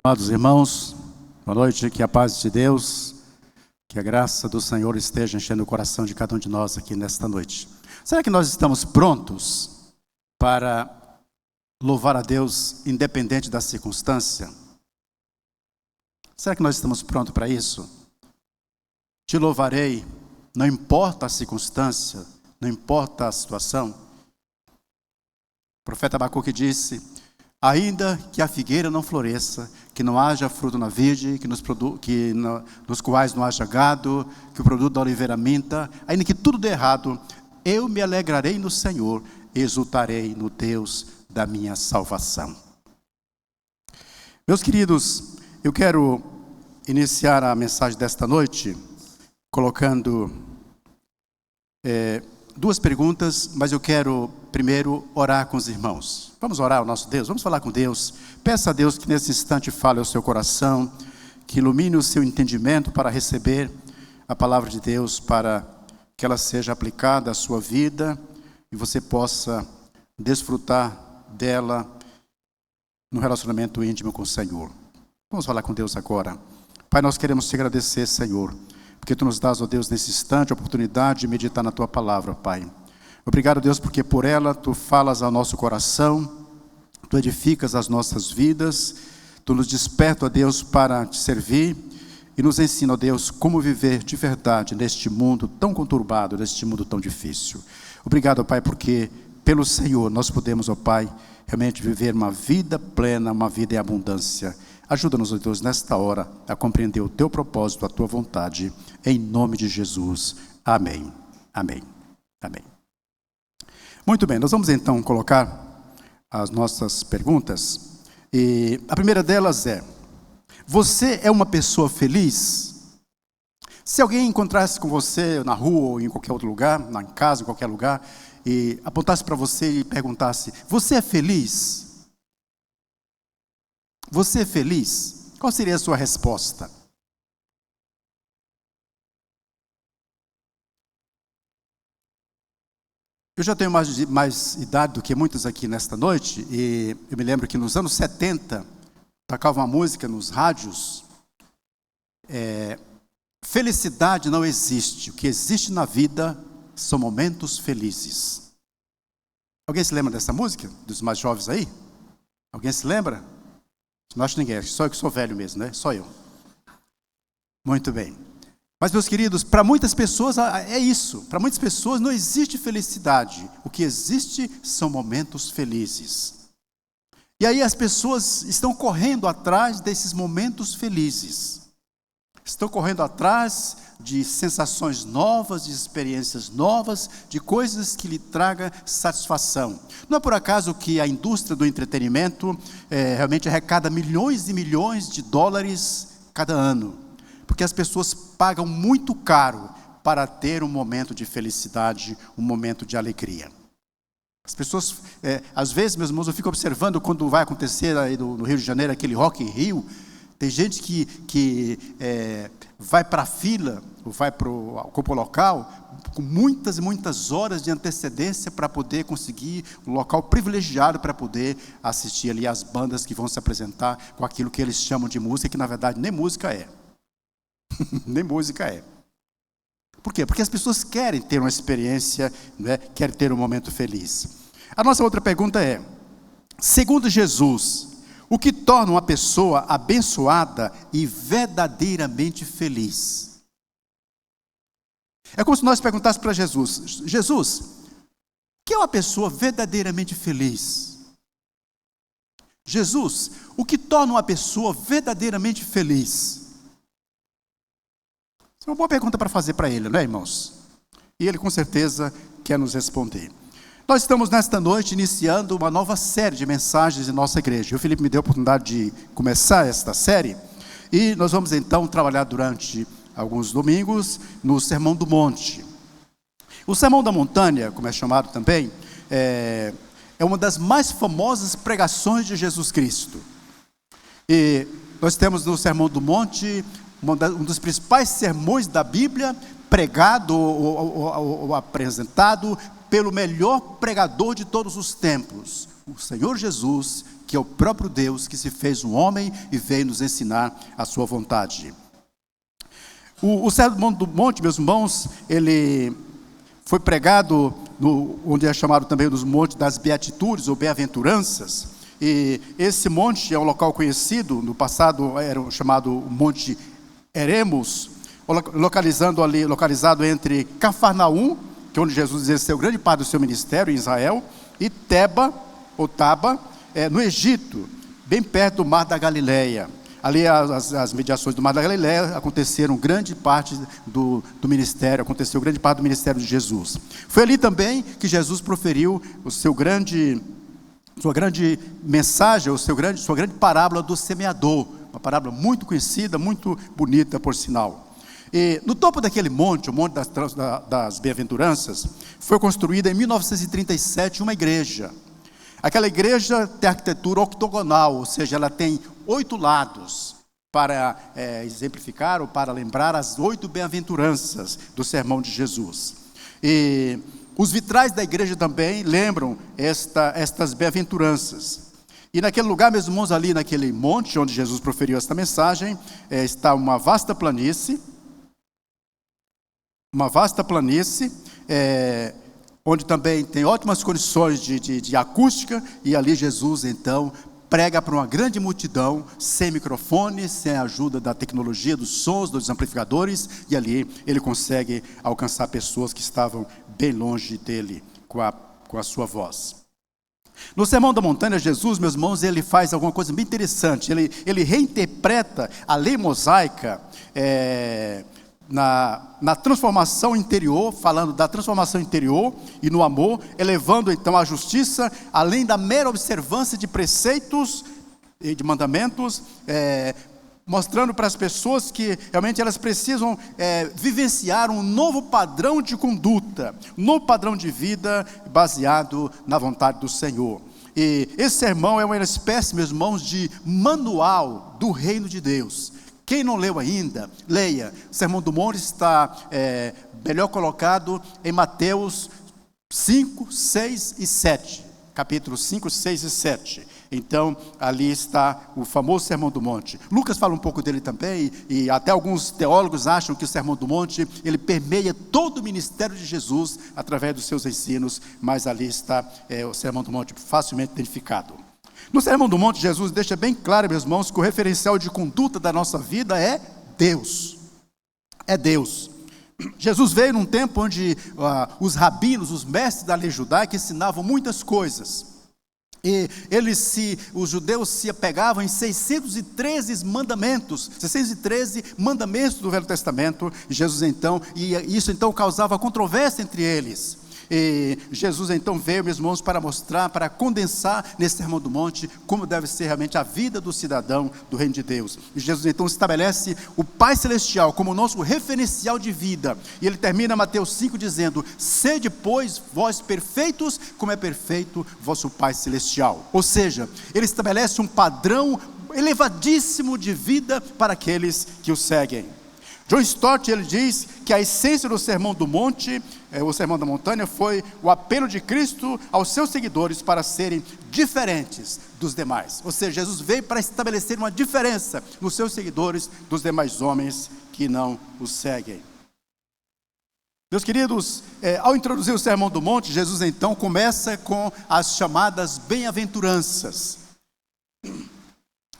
Amados irmãos, boa noite, que a paz de Deus, que a graça do Senhor esteja enchendo o coração de cada um de nós aqui nesta noite. Será que nós estamos prontos para louvar a Deus independente da circunstância? Será que nós estamos prontos para isso? Te louvarei, não importa a circunstância, não importa a situação. O profeta Abacuque disse: ainda que a figueira não floresça, que não haja fruto na vide, nos quais não haja gado, que o produto da oliveira minta, ainda que tudo dê errado, eu me alegrarei no Senhor, exultarei no Deus da minha salvação. Meus queridos, eu quero iniciar a mensagem desta noite colocando duas perguntas, mas eu quero primeiro orar com os irmãos. Vamos orar ao nosso Deus, vamos falar com Deus. Peça a Deus que nesse instante fale ao seu coração, que ilumine o seu entendimento para receber a palavra de Deus, para que ela seja aplicada à sua vida e você possa desfrutar dela no relacionamento íntimo com o Senhor. Vamos falar com Deus agora. Pai, nós queremos te agradecer, Senhor, porque Tu nos dás, ó Deus, nesse instante, a oportunidade de meditar na Tua palavra, Pai. Obrigado, Deus, porque por ela Tu falas ao nosso coração, Tu edificas as nossas vidas, Tu nos desperta, ó Deus, para Te servir e nos ensina, ó Deus, como viver de verdade neste mundo tão conturbado, neste mundo tão difícil. Obrigado, Pai, porque pelo Senhor nós podemos, ó Pai, realmente viver uma vida plena, uma vida em abundância. Ajuda-nos, ó Deus, nesta hora a compreender o Teu propósito, a Tua vontade, em nome de Jesus. Amém. Amém. Amém. Muito bem, nós vamos então colocar as nossas perguntas. E a primeira delas é: você é uma pessoa feliz? Se alguém encontrasse com você na rua ou em qualquer outro lugar, em casa, em qualquer lugar, e apontasse para você e perguntasse: você é feliz? Você é feliz? Qual seria a sua resposta? Eu já tenho mais idade do que muitos aqui nesta noite, e eu me lembro que nos anos 70, tocava uma música nos rádios, felicidade não existe, o que existe na vida são momentos felizes. Alguém se lembra dessa música? Dos mais jovens aí? Alguém se lembra? Não acho ninguém, só eu que sou velho mesmo, né? Só eu. Muito bem. Mas, meus queridos, para muitas pessoas é isso. Para muitas pessoas não existe felicidade. O que existe são momentos felizes. E aí as pessoas estão correndo atrás desses momentos felizes. Estão correndo atrás de sensações novas, de experiências novas, de coisas que lhe tragam satisfação. Não é por acaso que a indústria do entretenimento realmente arrecada milhões e milhões de dólares cada ano. Porque as pessoas pagam muito caro para ter um momento de felicidade, um momento de alegria. As pessoas, às vezes, meus irmãos, eu fico observando quando vai acontecer aí no Rio de Janeiro, aquele Rock in Rio, tem gente que vai para a fila, ou vai para o corpo local, com muitas e muitas horas de antecedência para poder conseguir um local privilegiado para poder assistir ali as bandas que vão se apresentar com aquilo que eles chamam de música, que na verdade nem música é. Nem música é. Por quê? Porque as pessoas querem ter uma experiência, né? Querem ter um momento feliz. A nossa outra pergunta é: segundo Jesus, o que torna uma pessoa abençoada e verdadeiramente feliz? É como se nós perguntássemos para Jesus: Jesus, o que é uma pessoa verdadeiramente feliz? Jesus, o que torna uma pessoa verdadeiramente feliz? É uma boa pergunta para fazer para ele, não é, irmãos? E ele com certeza quer nos responder. Nós estamos nesta noite iniciando uma nova série de mensagens em nossa igreja. O Felipe me deu a oportunidade de começar esta série. E nós vamos então trabalhar durante alguns domingos no Sermão do Monte. O Sermão da Montanha, como é chamado também, é uma das mais famosas pregações de Jesus Cristo. E nós temos no Sermão do Monte um dos principais sermões da Bíblia, pregado ou apresentado pelo melhor pregador de todos os tempos, o Senhor Jesus, que é o próprio Deus que se fez um homem e veio nos ensinar a sua vontade. O Sermão do Monte, meus irmãos, ele foi pregado onde é chamado também dos Montes das Beatitudes ou Bem-aventuranças. E esse monte é um local conhecido, no passado era chamado Monte Eremos, localizado entre Cafarnaum, que é onde Jesus exerceu grande parte do seu ministério em Israel, e Teba, ou Taba, no Egito, bem perto do Mar da Galileia. Ali as mediações do Mar da Galileia aconteceram grande parte do ministério, aconteceu grande parte do ministério de Jesus. Foi ali também que Jesus proferiu sua grande mensagem, sua grande parábola do semeador, uma parábola muito conhecida, muito bonita por sinal. E no topo daquele monte, o Monte das Bem-aventuranças, foi construída em 1937 uma igreja. Aquela igreja tem arquitetura octogonal, ou seja, ela tem 8 lados, para exemplificar ou para lembrar as 8 bem-aventuranças do sermão de Jesus. E os vitrais da igreja também lembram estas bem-aventuranças. E naquele lugar, meus irmãos, ali naquele monte onde Jesus proferiu esta mensagem, está uma vasta planície, onde também tem ótimas condições de acústica, e ali Jesus então prega para uma grande multidão, sem microfone, sem a ajuda da tecnologia, dos sons, dos amplificadores, e ali ele consegue alcançar pessoas que estavam bem longe dele, com a sua voz. No Sermão da Montanha, Jesus, meus irmãos, ele faz alguma coisa bem interessante, ele reinterpreta a lei mosaica, na transformação interior, falando da transformação interior e no amor, elevando então a justiça, além da mera observância de preceitos e de mandamentos, mostrando para as pessoas que realmente elas precisam vivenciar um novo padrão de conduta, um novo padrão de vida baseado na vontade do Senhor. E esse sermão é uma espécie, meus irmãos, de manual do reino de Deus. Quem não leu ainda, leia. O Sermão do Monte está melhor colocado em Mateus 5, 6 e 7. Capítulos 5, 6 e 7. Então, ali está o famoso Sermão do Monte. Lucas fala um pouco dele também, e até alguns teólogos acham que o Sermão do Monte, ele permeia todo o ministério de Jesus, através dos seus ensinos, mas ali está o Sermão do Monte facilmente identificado. No Sermão do Monte, Jesus deixa bem claro, meus irmãos, que o referencial de conduta da nossa vida é Deus. É Deus. Jesus veio num tempo onde os rabinos, os mestres da lei judaica ensinavam muitas coisas. E os judeus se apegavam em 613 mandamentos do Velho Testamento. E Jesus então, isso então causava controvérsia entre eles. E Jesus então veio, meus irmãos, para mostrar, para condensar nesse Sermão do Monte como deve ser realmente a vida do cidadão do reino de Deus. E Jesus então estabelece o Pai Celestial como nosso referencial de vida. E ele termina Mateus 5 dizendo: sede, pois, vós perfeitos, como é perfeito vosso Pai Celestial. Ou seja, ele estabelece um padrão elevadíssimo de vida para aqueles que o seguem. John Stott, ele diz que a essência do Sermão do Monte, o Sermão da Montanha, foi o apelo de Cristo aos seus seguidores para serem diferentes dos demais. Ou seja, Jesus veio para estabelecer uma diferença nos seus seguidores dos demais homens que não o seguem. Meus queridos, ao introduzir o Sermão do Monte, Jesus então começa com as chamadas bem-aventuranças.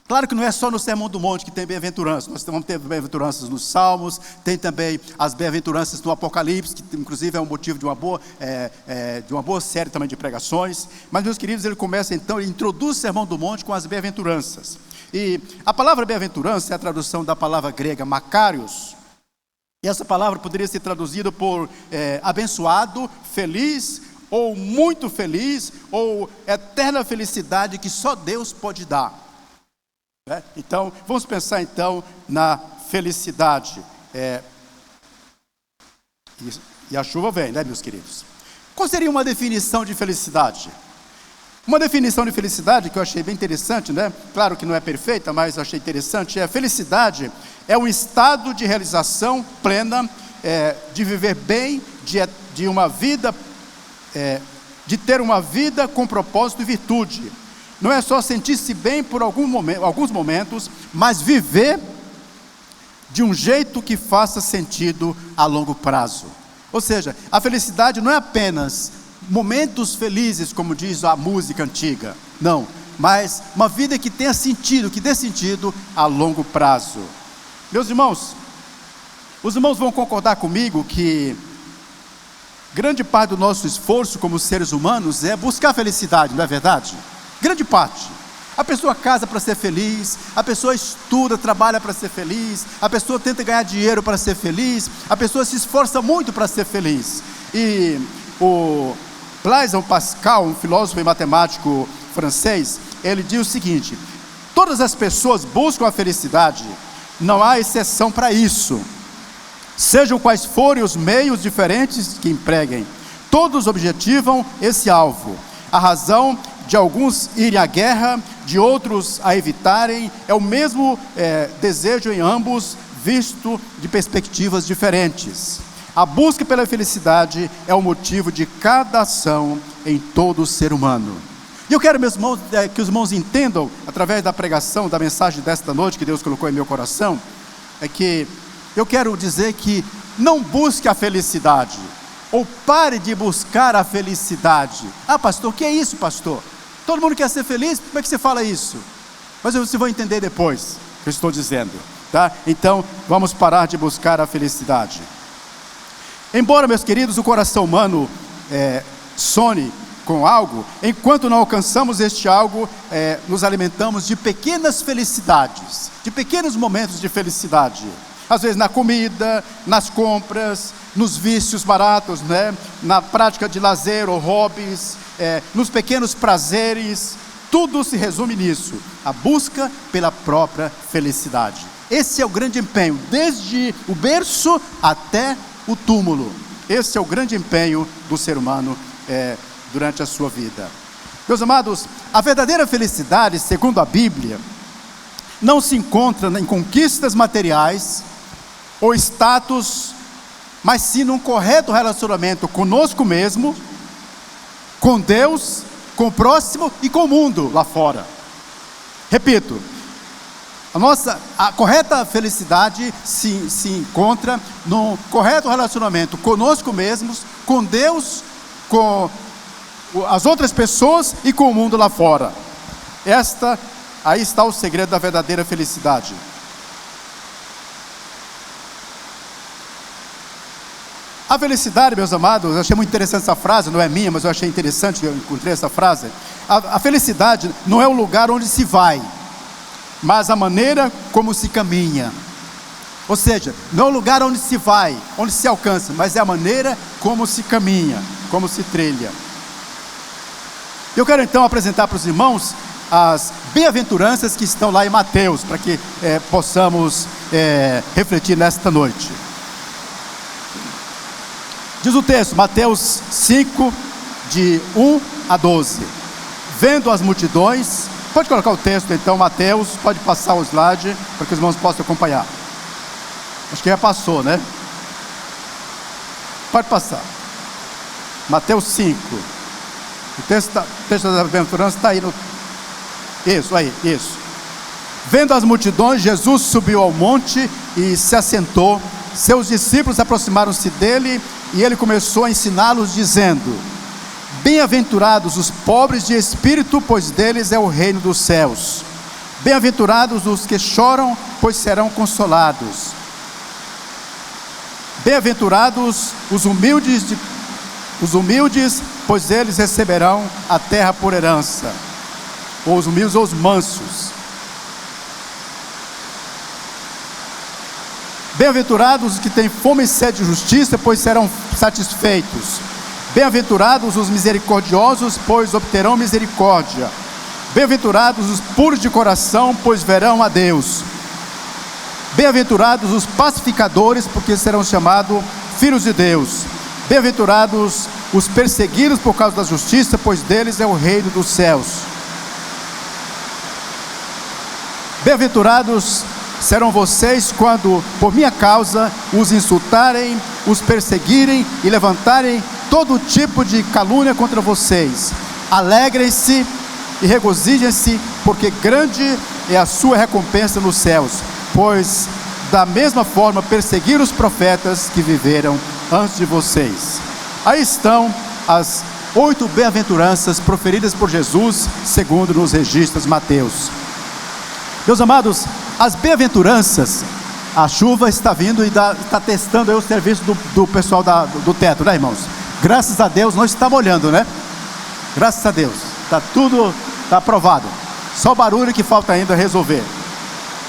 Claro que não é só no Sermão do Monte que tem bem-aventuranças, nós vamos ter bem-aventuranças nos Salmos, tem também as bem-aventuranças no Apocalipse, que inclusive é um motivo de uma boa série também de pregações. Mas, meus queridos, ele começa então, ele introduz o Sermão do Monte com as bem-aventuranças. E a palavra bem-aventurança é a tradução da palavra grega makarios, e essa palavra poderia ser traduzida por abençoado, feliz, ou muito feliz, ou eterna felicidade que só Deus pode dar. Então, vamos pensar então na felicidade. E a chuva vem, né, meus queridos? Qual seria uma definição de felicidade? Uma definição de felicidade que eu achei bem interessante, né? Claro que não é perfeita, mas eu achei interessante. Felicidade é um estado de realização plena, de viver bem, de uma vida, de ter uma vida com propósito e virtude. não é só sentir-se bem por alguns momentos, mas viver de um jeito que faça sentido a longo prazo. Ou seja, a felicidade não é apenas momentos felizes, como diz a música antiga, não, mas uma vida que tenha sentido, que dê sentido a longo prazo. Meus irmãos, os irmãos vão concordar comigo que grande parte do nosso esforço como seres humanos é buscar felicidade, não é verdade? Grande parte. A pessoa casa para ser feliz, a pessoa estuda, trabalha para ser feliz, a pessoa tenta ganhar dinheiro para ser feliz, a pessoa se esforça muito para ser feliz. E o Blaise Pascal, um filósofo e matemático francês, ele diz o seguinte: todas as pessoas buscam a felicidade, não há exceção para isso. Sejam quais forem os meios diferentes que empreguem, todos objetivam esse alvo. A razão de alguns irem à guerra, de outros a evitarem, é o mesmo desejo em ambos, visto de perspectivas diferentes. A busca pela felicidade é o motivo de cada ação em todo ser humano. E eu quero, meus irmãos, que os irmãos entendam, através da pregação, da mensagem desta noite que Deus colocou em meu coração, é que eu quero dizer que não busque a felicidade, ou pare de buscar a felicidade. Ah, pastor, o que é isso, pastor? Todo mundo quer ser feliz? Como é que você fala isso? Mas você vai entender depois o que eu estou dizendo, tá? Então, vamos parar de buscar a felicidade. Embora, meus queridos, o coração humano sonhe com algo, enquanto não alcançamos este algo, nos alimentamos de pequenas felicidades, de pequenos momentos de felicidade. Às vezes na comida, nas compras, nos vícios baratos, né? Na prática de lazer ou hobbies, nos pequenos prazeres. Tudo se resume nisso, a busca pela própria felicidade. Esse é o grande empenho, desde o berço até o túmulo. Esse é o grande empenho do ser humano durante a sua vida. Meus amados, a verdadeira felicidade, segundo a Bíblia, não se encontra em conquistas materiais ou status, mas sim num correto relacionamento conosco mesmo, com Deus, com o próximo e com o mundo lá fora. Repito, a correta felicidade se encontra no correto relacionamento conosco mesmos, com Deus, com as outras pessoas e com o mundo lá fora. Aí está o segredo da verdadeira felicidade. A felicidade, meus amados, eu achei muito interessante essa frase, não é minha, mas eu achei interessante que eu encontrei essa frase. A felicidade não é o lugar onde se vai, mas a maneira como se caminha. Ou seja, não é o lugar onde se vai, onde se alcança, mas é a maneira como se caminha, como se trilha. Eu quero então apresentar para os irmãos as bem-aventuranças que estão lá em Mateus, para que possamos refletir nesta noite. Diz o texto, Mateus 5, de 1 a 12. Vendo as multidões, pode colocar o texto então, Mateus, pode passar o slide, para que os irmãos possam acompanhar. Acho que já passou, né? Pode passar. Mateus 5. O texto das bem-aventuranças está aí no... Isso. Vendo as multidões, Jesus subiu ao monte e se assentou. Seus discípulos aproximaram-se dele e ele começou a ensiná-los dizendo: bem-aventurados os pobres de espírito, pois deles é o reino dos céus. Bem-aventurados os que choram, pois serão consolados. Bem-aventurados os humildes, pois eles receberão a terra por herança. Ou os humildes ou os mansos. Bem-aventurados os que têm fome e sede de justiça, pois serão satisfeitos. Bem-aventurados os misericordiosos, pois obterão misericórdia. Bem-aventurados os puros de coração, pois verão a Deus. Bem-aventurados os pacificadores, porque serão chamados filhos de Deus. Bem-aventurados os perseguidos por causa da justiça, pois deles é o reino dos céus. Bem-aventurados serão vocês quando, por minha causa, os insultarem, os perseguirem e levantarem todo tipo de calúnia contra vocês. Alegrem-se e regozijem-se, porque grande é a sua recompensa nos céus, pois da mesma forma perseguiram os profetas que viveram antes de vocês. Aí estão as 8 bem-aventuranças proferidas por Jesus, segundo nos registros Mateus. Meus amados, as bem-aventuranças, a chuva está vindo e está testando aí o serviço do pessoal do teto, né, irmãos? Graças a Deus não está molhando, né? Graças a Deus, está tudo, está aprovado. Só o barulho que falta ainda resolver.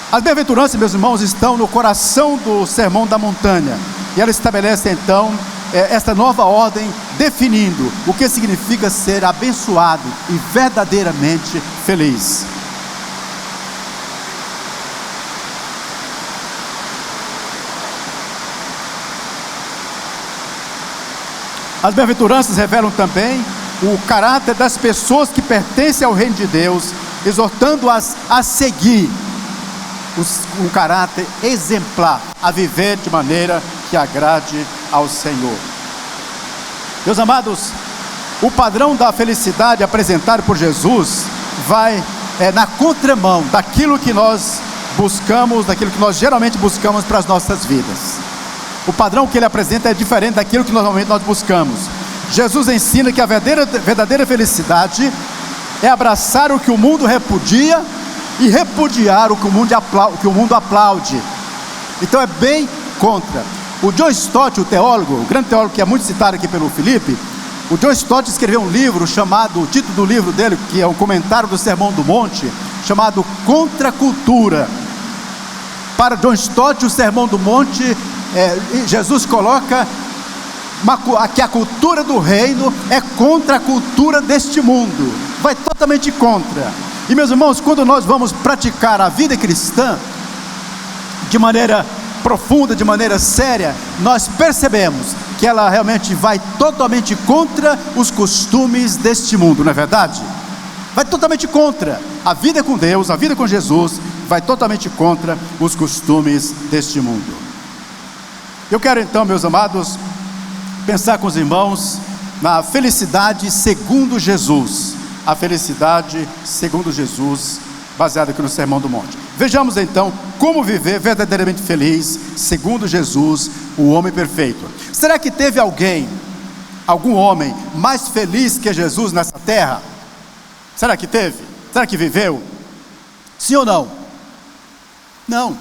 As bem-aventuranças, meus irmãos, estão no coração do Sermão da Montanha. E ela estabelece então esta nova ordem, definindo o que significa ser abençoado e verdadeiramente feliz. As bem-aventuranças revelam também o caráter das pessoas que pertencem ao reino de Deus, exortando-as a seguir um caráter exemplar, a viver de maneira que agrade ao Senhor. Meus amados, o padrão da felicidade apresentado por Jesus vai na contramão daquilo que nós buscamos, daquilo que nós geralmente buscamos para as nossas vidas. O padrão que ele apresenta é diferente daquilo que normalmente nós buscamos. Jesus ensina que a verdadeira felicidade é abraçar o que o mundo repudia e repudiar o que o mundo aplaude. Então é bem contra. O John Stott, o teólogo, o grande teólogo que é muito citado aqui pelo Felipe, o John Stott escreveu um livro chamado, o título do livro dele, que é um comentário do Sermão do Monte, chamado Contra a Cultura. Para John Stott, o Sermão do Monte, Jesus coloca que a cultura do reino é contra a cultura deste mundo, vai totalmente contra. E meus irmãos, quando nós vamos praticar a vida cristã de maneira profunda, de maneira séria, nós percebemos que ela realmente vai totalmente contra os costumes deste mundo, não é verdade? Vai totalmente contra. A vida com Deus, a vida com Jesus, vai totalmente contra os costumes deste mundo. Eu quero então, meus amados, pensar com os irmãos na felicidade segundo Jesus. A felicidade segundo Jesus, baseada aqui no Sermão do Monte. Vejamos então como viver verdadeiramente feliz segundo Jesus, o homem perfeito. Será que teve algum homem mais feliz que Jesus nessa terra? Será que teve? Será que viveu? Sim ou não? Não.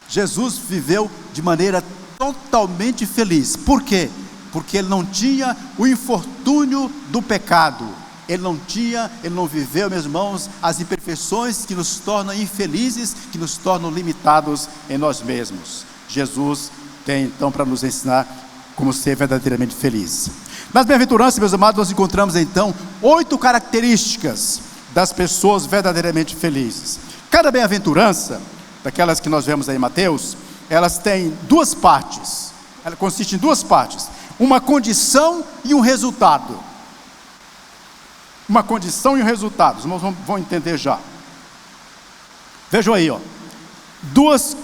Jesus viveu de maneira totalmente feliz. Por quê? Porque ele não tinha o infortúnio do pecado. Ele não viveu, meus irmãos, as imperfeições que nos tornam infelizes, que nos tornam limitados em nós mesmos. Jesus tem então para nos ensinar como ser verdadeiramente feliz. Nas bem-aventuranças, meus amados, nós encontramos então 8 características das pessoas verdadeiramente felizes. Cada bem-aventurança, daquelas que nós vemos aí em Mateus, elas têm 2 partes. Ela consiste em 2 partes: uma condição e um resultado. Uma condição e um resultado. Os irmãos vão entender já. Vejam aí, duas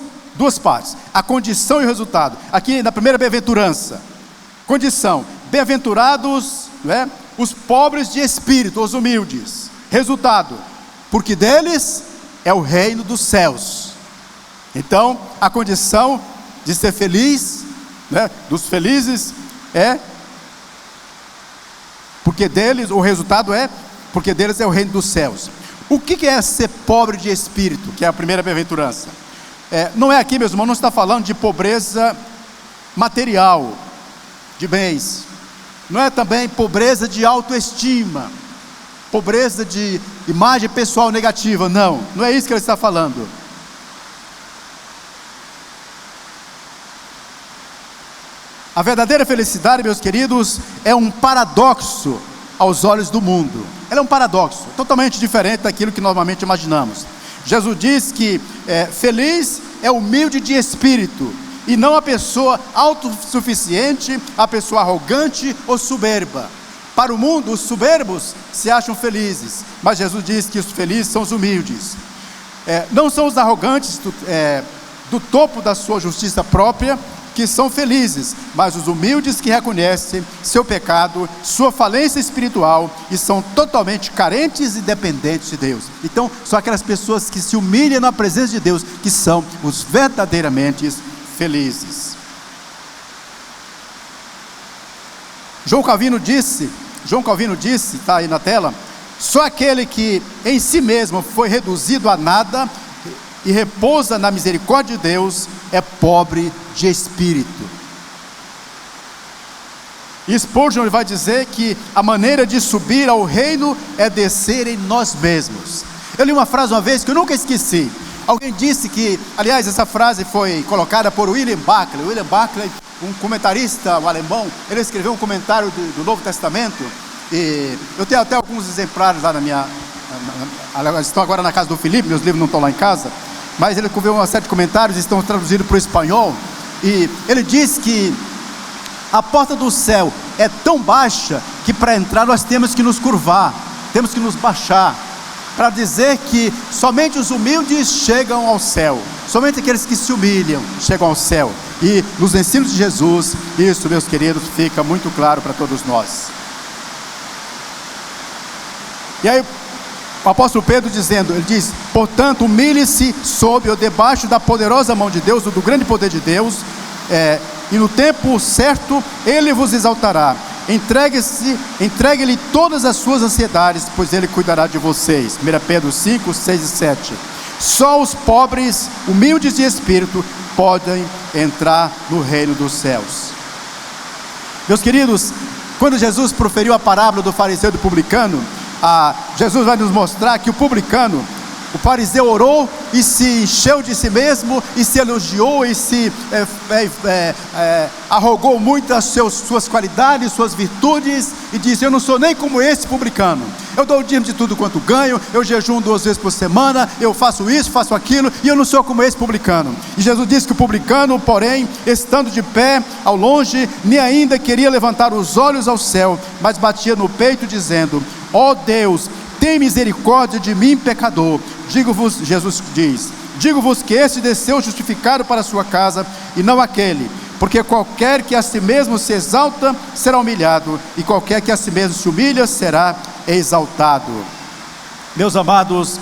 partes: a condição e o resultado. Aqui na primeira bem-aventurança, condição: bem-aventurados, os pobres de espírito, os humildes. Resultado: porque deles é o reino dos céus. Então, a condição de ser feliz, dos felizes, porque deles, o resultado porque deles é o reino dos céus. O que é ser pobre de espírito, que é a primeira bem-aventurança? Não é aqui, meus irmãos, não está falando de pobreza material, de bens. Não é também pobreza de autoestima, pobreza de imagem pessoal negativa. Não é isso que ele está falando. A verdadeira felicidade, meus queridos, é um paradoxo aos olhos do mundo. Ela é um paradoxo, totalmente diferente daquilo que normalmente imaginamos. Jesus diz que feliz é humilde de espírito, e não a pessoa autossuficiente, a pessoa arrogante ou soberba. Para o mundo, os soberbos se acham felizes, mas Jesus diz que os felizes são os humildes. Não são os arrogantes do topo da sua justiça própria, que são felizes, mas os humildes que reconhecem seu pecado, sua falência espiritual e são totalmente carentes e dependentes de Deus. Então, são aquelas pessoas que se humilham na presença de Deus, que são os verdadeiramente felizes. João Calvino disse, está aí na tela: só aquele que em si mesmo foi reduzido a nada e repousa na misericórdia de Deus é pobre de espírito. E Spurgeon vai dizer que a maneira de subir ao reino é descer em nós mesmos. Eu li uma frase uma vez que eu nunca esqueci. Alguém disse que, aliás, essa frase foi colocada por William Barclay. William Barclay, um comentarista alemão, ele escreveu um comentário do Novo Testamento, e eu tenho até alguns exemplares lá estão agora na casa do Felipe, meus livros não estão lá em casa, mas ele escreveu uma série de comentários, estão traduzidos para o espanhol, e ele diz que a porta do céu é tão baixa que para entrar nós temos que nos curvar, temos que nos baixar, para dizer que somente os humildes chegam ao céu, somente aqueles que se humilham chegam ao céu. E nos ensinos de Jesus, isso, meus queridos, fica muito claro para todos nós. E aí o apóstolo Pedro dizendo, ele diz: portanto, humilhe-se sob ou debaixo da poderosa mão de Deus, ou do grande poder de Deus, e no tempo certo ele vos exaltará. Entregue-lhe todas as suas ansiedades, pois ele cuidará de vocês. 1 Pedro 5, 6 e 7. Só os pobres, humildes de espírito, podem entrar no reino dos céus. Meus queridos, quando Jesus proferiu a parábola do fariseu e do publicano, Jesus vai nos mostrar que o publicano, o fariseu orou e se encheu de si mesmo, e se elogiou, e se arrogou muito as suas qualidades, suas virtudes, e disse: eu não sou nem como esse publicano, eu dou o dízimo de tudo quanto ganho, eu jejuo 2 vezes por semana, eu faço isso, faço aquilo, e eu não sou como esse publicano. E Jesus disse que o publicano, porém, estando de pé ao longe, nem ainda queria levantar os olhos ao céu, mas batia no peito dizendo: ó Deus, tem misericórdia de mim, pecador. Digo-vos, Jesus diz, digo-vos que este desceu justificado para a sua casa, e não aquele, porque qualquer que a si mesmo se exalta, será humilhado, e qualquer que a si mesmo se humilha, será exaltado. Meus amados,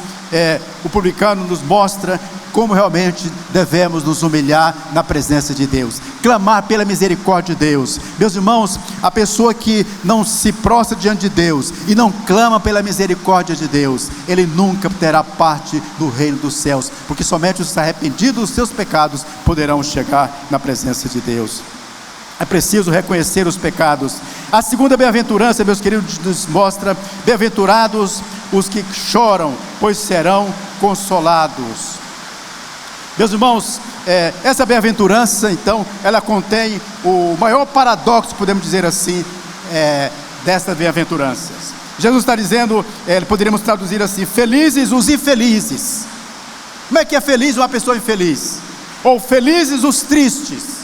o publicano nos mostra como realmente devemos nos humilhar na presença de Deus, clamar pela misericórdia de Deus. Meus irmãos, a pessoa que não se prostra diante de Deus e não clama pela misericórdia de Deus, ele nunca terá parte do reino dos céus, porque somente os arrependidos dos seus pecados poderão chegar na presença de Deus. É preciso reconhecer os pecados. A segunda bem-aventurança, meus queridos, nos mostra: bem-aventurados os que choram, pois serão consolados. Meus irmãos, essa bem-aventurança, então, ela contém o maior paradoxo, podemos dizer assim, destas bem-aventuranças. Jesus está dizendo, poderíamos traduzir assim: felizes os infelizes. Como é que é feliz uma pessoa infeliz? Ou felizes os tristes.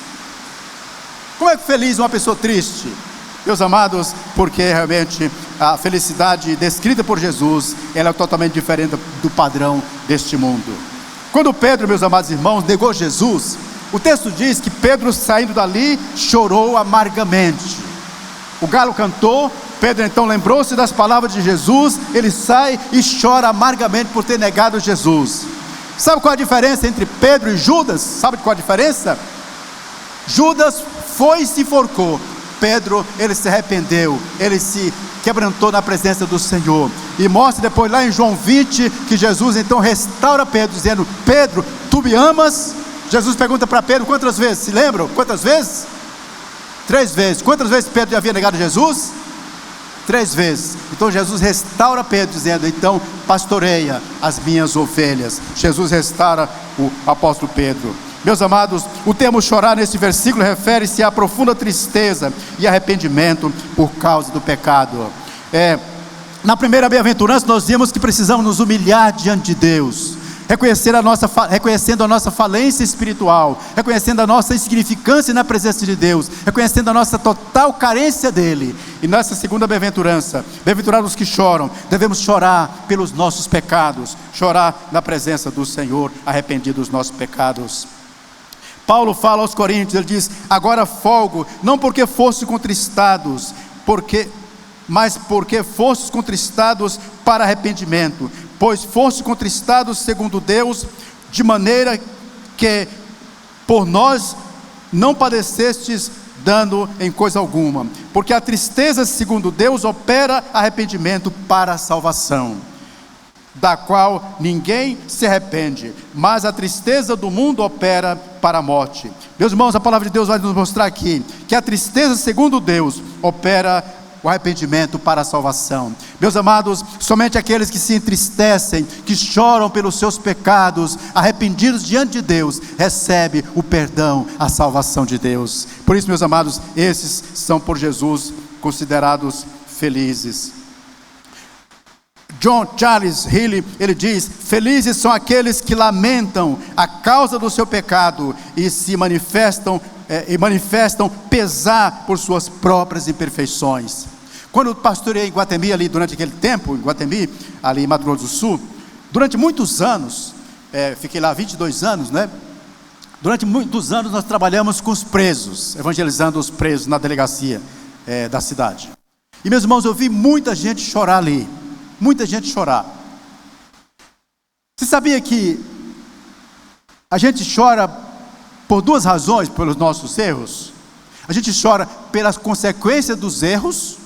Como é que é feliz uma pessoa triste? Meus amados, porque realmente a felicidade descrita por Jesus, ela é totalmente diferente do padrão deste mundo. Quando Pedro, meus amados irmãos, negou Jesus, o texto diz que Pedro, saindo dali, chorou amargamente. O galo cantou, Pedro então lembrou-se das palavras de Jesus, ele sai e chora amargamente por ter negado Jesus. Sabe qual a diferença entre Pedro e Judas? Sabe qual a diferença? Judas foi e se enforcou. Pedro, ele se arrependeu, ele se quebrantou na presença do Senhor. E mostra depois lá em João 20, que Jesus então restaura Pedro, dizendo: Pedro, tu me amas? Jesus pergunta para Pedro quantas vezes, se lembram? Quantas vezes? 3 vezes. Quantas vezes Pedro já havia negado Jesus? 3 vezes. Então Jesus restaura Pedro, dizendo: então pastoreia as minhas ovelhas. Jesus restaura o apóstolo Pedro. Meus amados, o termo chorar nesse versículo refere-se à profunda tristeza e arrependimento por causa do pecado. Na primeira bem-aventurança nós vimos que precisamos nos humilhar diante de Deus, reconhecendo a nossa falência espiritual, reconhecendo a nossa insignificância na presença de Deus, reconhecendo a nossa total carência dele. E nessa segunda bem-aventurança, bem-aventurados os que choram, devemos chorar pelos nossos pecados, chorar na presença do Senhor, arrependidos dos nossos pecados. Paulo fala aos Coríntios, ele diz: agora folgo, não porque fostes contristados, mas porque fostes contristados para arrependimento, pois fostes contristados segundo Deus, de maneira que por nós não padecestes dano em coisa alguma, porque a tristeza segundo Deus opera arrependimento para a salvação, da qual ninguém se arrepende, mas a tristeza do mundo opera para a morte. Meus irmãos, a palavra de Deus vai nos mostrar aqui, que a tristeza segundo Deus opera o arrependimento para a salvação. Meus amados, somente aqueles que se entristecem, que choram pelos seus pecados, arrependidos diante de Deus, recebem o perdão, a salvação de Deus. Por isso, meus amados, esses são por Jesus considerados felizes. John Charles Healy, ele diz: felizes são aqueles que lamentam a causa do seu pecado e manifestam pesar por suas próprias imperfeições. Quando eu pastorei em Guatemi, ali durante aquele tempo, em Guatemi, ali em Mato Grosso do Sul, durante muitos anos, fiquei lá 22 anos, né? Durante muitos anos nós trabalhamos com os presos, evangelizando os presos na delegacia da cidade. E meus irmãos, eu vi muita gente chorar ali, muita gente chorar. Você sabia que a gente chora por duas razões, pelos nossos erros? A gente chora pelas consequências dos erros,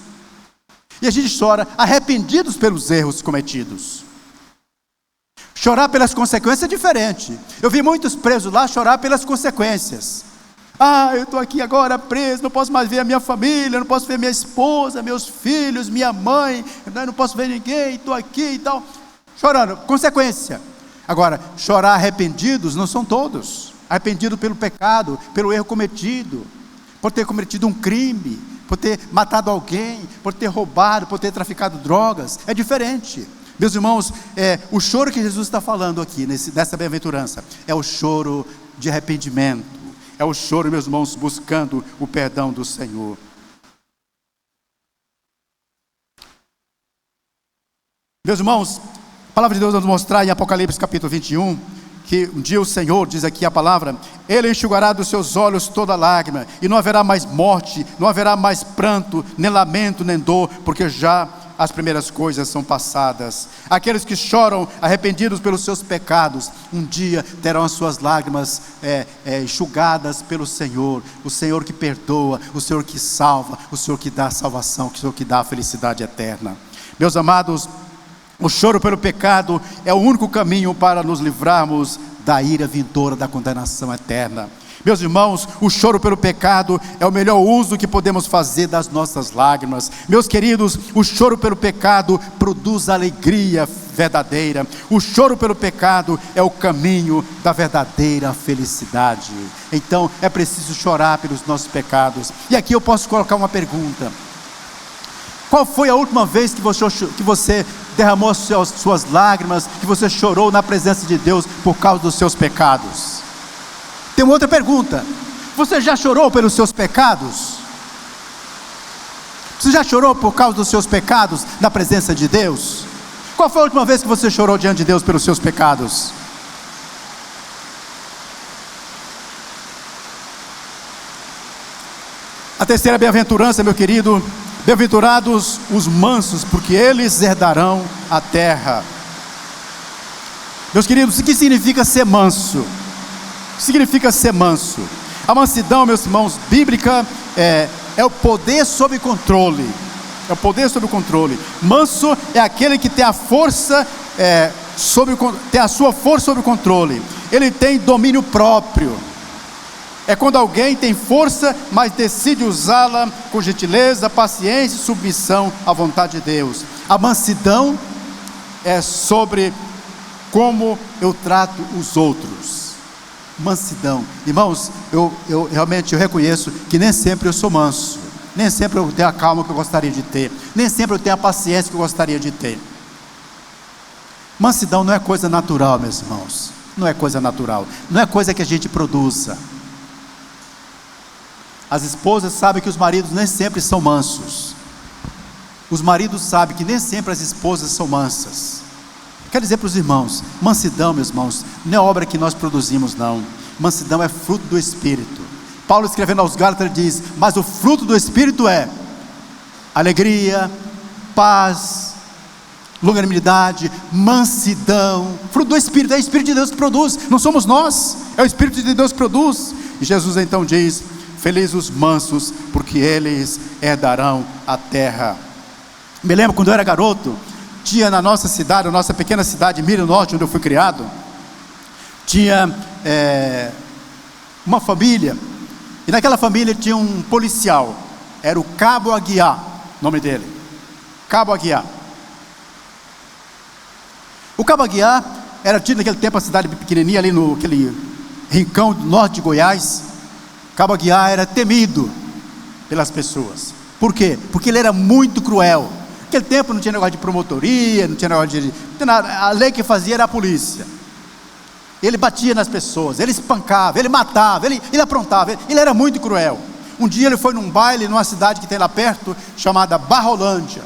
e a gente chora arrependidos pelos erros cometidos. Chorar pelas consequências é diferente. Eu vi muitos presos lá chorar pelas consequências. Eu estou aqui agora preso, não posso mais ver a minha família, não posso ver minha esposa, meus filhos, minha mãe, não posso ver ninguém, estou aqui e tal. Chorando, consequência. Agora, chorar arrependidos não são todos. Arrependido pelo pecado, pelo erro cometido, por ter cometido um crime, por ter matado alguém, por ter roubado, por ter traficado drogas. É diferente. Meus irmãos, o choro que Jesus está falando aqui, nessa bem-aventurança, é o choro de arrependimento. É o choro, meus irmãos, buscando o perdão do Senhor. Meus irmãos, a palavra de Deus vai nos mostrar em Apocalipse capítulo 21, que um dia o Senhor, diz aqui a palavra, Ele enxugará dos seus olhos toda lágrima, e não haverá mais morte, não haverá mais pranto, nem lamento, nem dor, porque já as primeiras coisas são passadas. Aqueles que choram arrependidos pelos seus pecados, um dia terão as suas lágrimas enxugadas pelo Senhor. O Senhor que perdoa, o Senhor que salva, o Senhor que dá a salvação, o Senhor que dá a felicidade eterna. Meus amados, o choro pelo pecado é o único caminho para nos livrarmos da ira vindoura, da condenação eterna. Meus irmãos, o choro pelo pecado é o melhor uso que podemos fazer das nossas lágrimas. Meus queridos, o choro pelo pecado produz alegria verdadeira. O choro pelo pecado é o caminho da verdadeira felicidade. Então é preciso chorar pelos nossos pecados. E aqui eu posso colocar uma pergunta: qual foi a última vez que você derramou suas lágrimas, que você chorou na presença de Deus por causa dos seus pecados? Tem uma outra pergunta: você já chorou pelos seus pecados? Você já chorou por causa dos seus pecados na presença de Deus? Qual foi a última vez que você chorou diante de Deus pelos seus pecados? A terceira bem-aventurança, meu querido: bem-aventurados os mansos, porque eles herdarão a terra. Meus queridos, o que significa ser manso? Significa ser manso. A mansidão, meus irmãos, bíblica é o poder sob controle. É o poder sob controle. Manso é aquele que tem a força tem a sua força sob controle. Ele tem domínio próprio. É quando alguém tem força, mas decide usá-la com gentileza, paciência e submissão à vontade de Deus. A mansidão é sobre como eu trato os outros. Mansidão. Irmãos, eu realmente reconheço que nem sempre eu sou manso, nem sempre eu tenho a calma que eu gostaria de ter, nem sempre eu tenho a paciência que eu gostaria de ter. Mansidão não é coisa natural, meus irmãos. Não é coisa natural, não é coisa que a gente produza. As esposas sabem que os maridos nem sempre são mansos. Os maridos sabem que nem sempre as esposas são mansas. Quero dizer para os irmãos, mansidão, meus irmãos, não é obra que nós produzimos, não. mansidão é fruto do Espírito. Paulo escrevendo aos Gálatas diz: mas o fruto do Espírito é alegria, paz, longanimidade, mansidão. Fruto do Espírito, é o Espírito de Deus que produz, não somos nós, é o Espírito de Deus que produz. E Jesus então diz: felizes os mansos, porque eles herdarão a terra. Me lembro quando eu era garoto, tinha na nossa cidade, a nossa pequena cidade, Mira Norte, onde eu fui criado, tinha uma família, e naquela família tinha um policial, era o Cabo Aguiar, nome dele, Cabo Aguiar. O Cabo Aguiar era tido naquele tempo a cidade pequenininha ali no aquele rincão do norte de Goiás. Cabo Aguiar era temido pelas pessoas. Por quê? Porque ele era muito cruel. Naquele tempo não tinha negócio de promotoria, não tinha negócio de nada. A lei que fazia era a polícia. Ele batia nas pessoas, ele espancava, ele matava, ele aprontava, ele era muito cruel. Um dia ele foi num baile numa cidade que tem lá perto, chamada Barrolândia.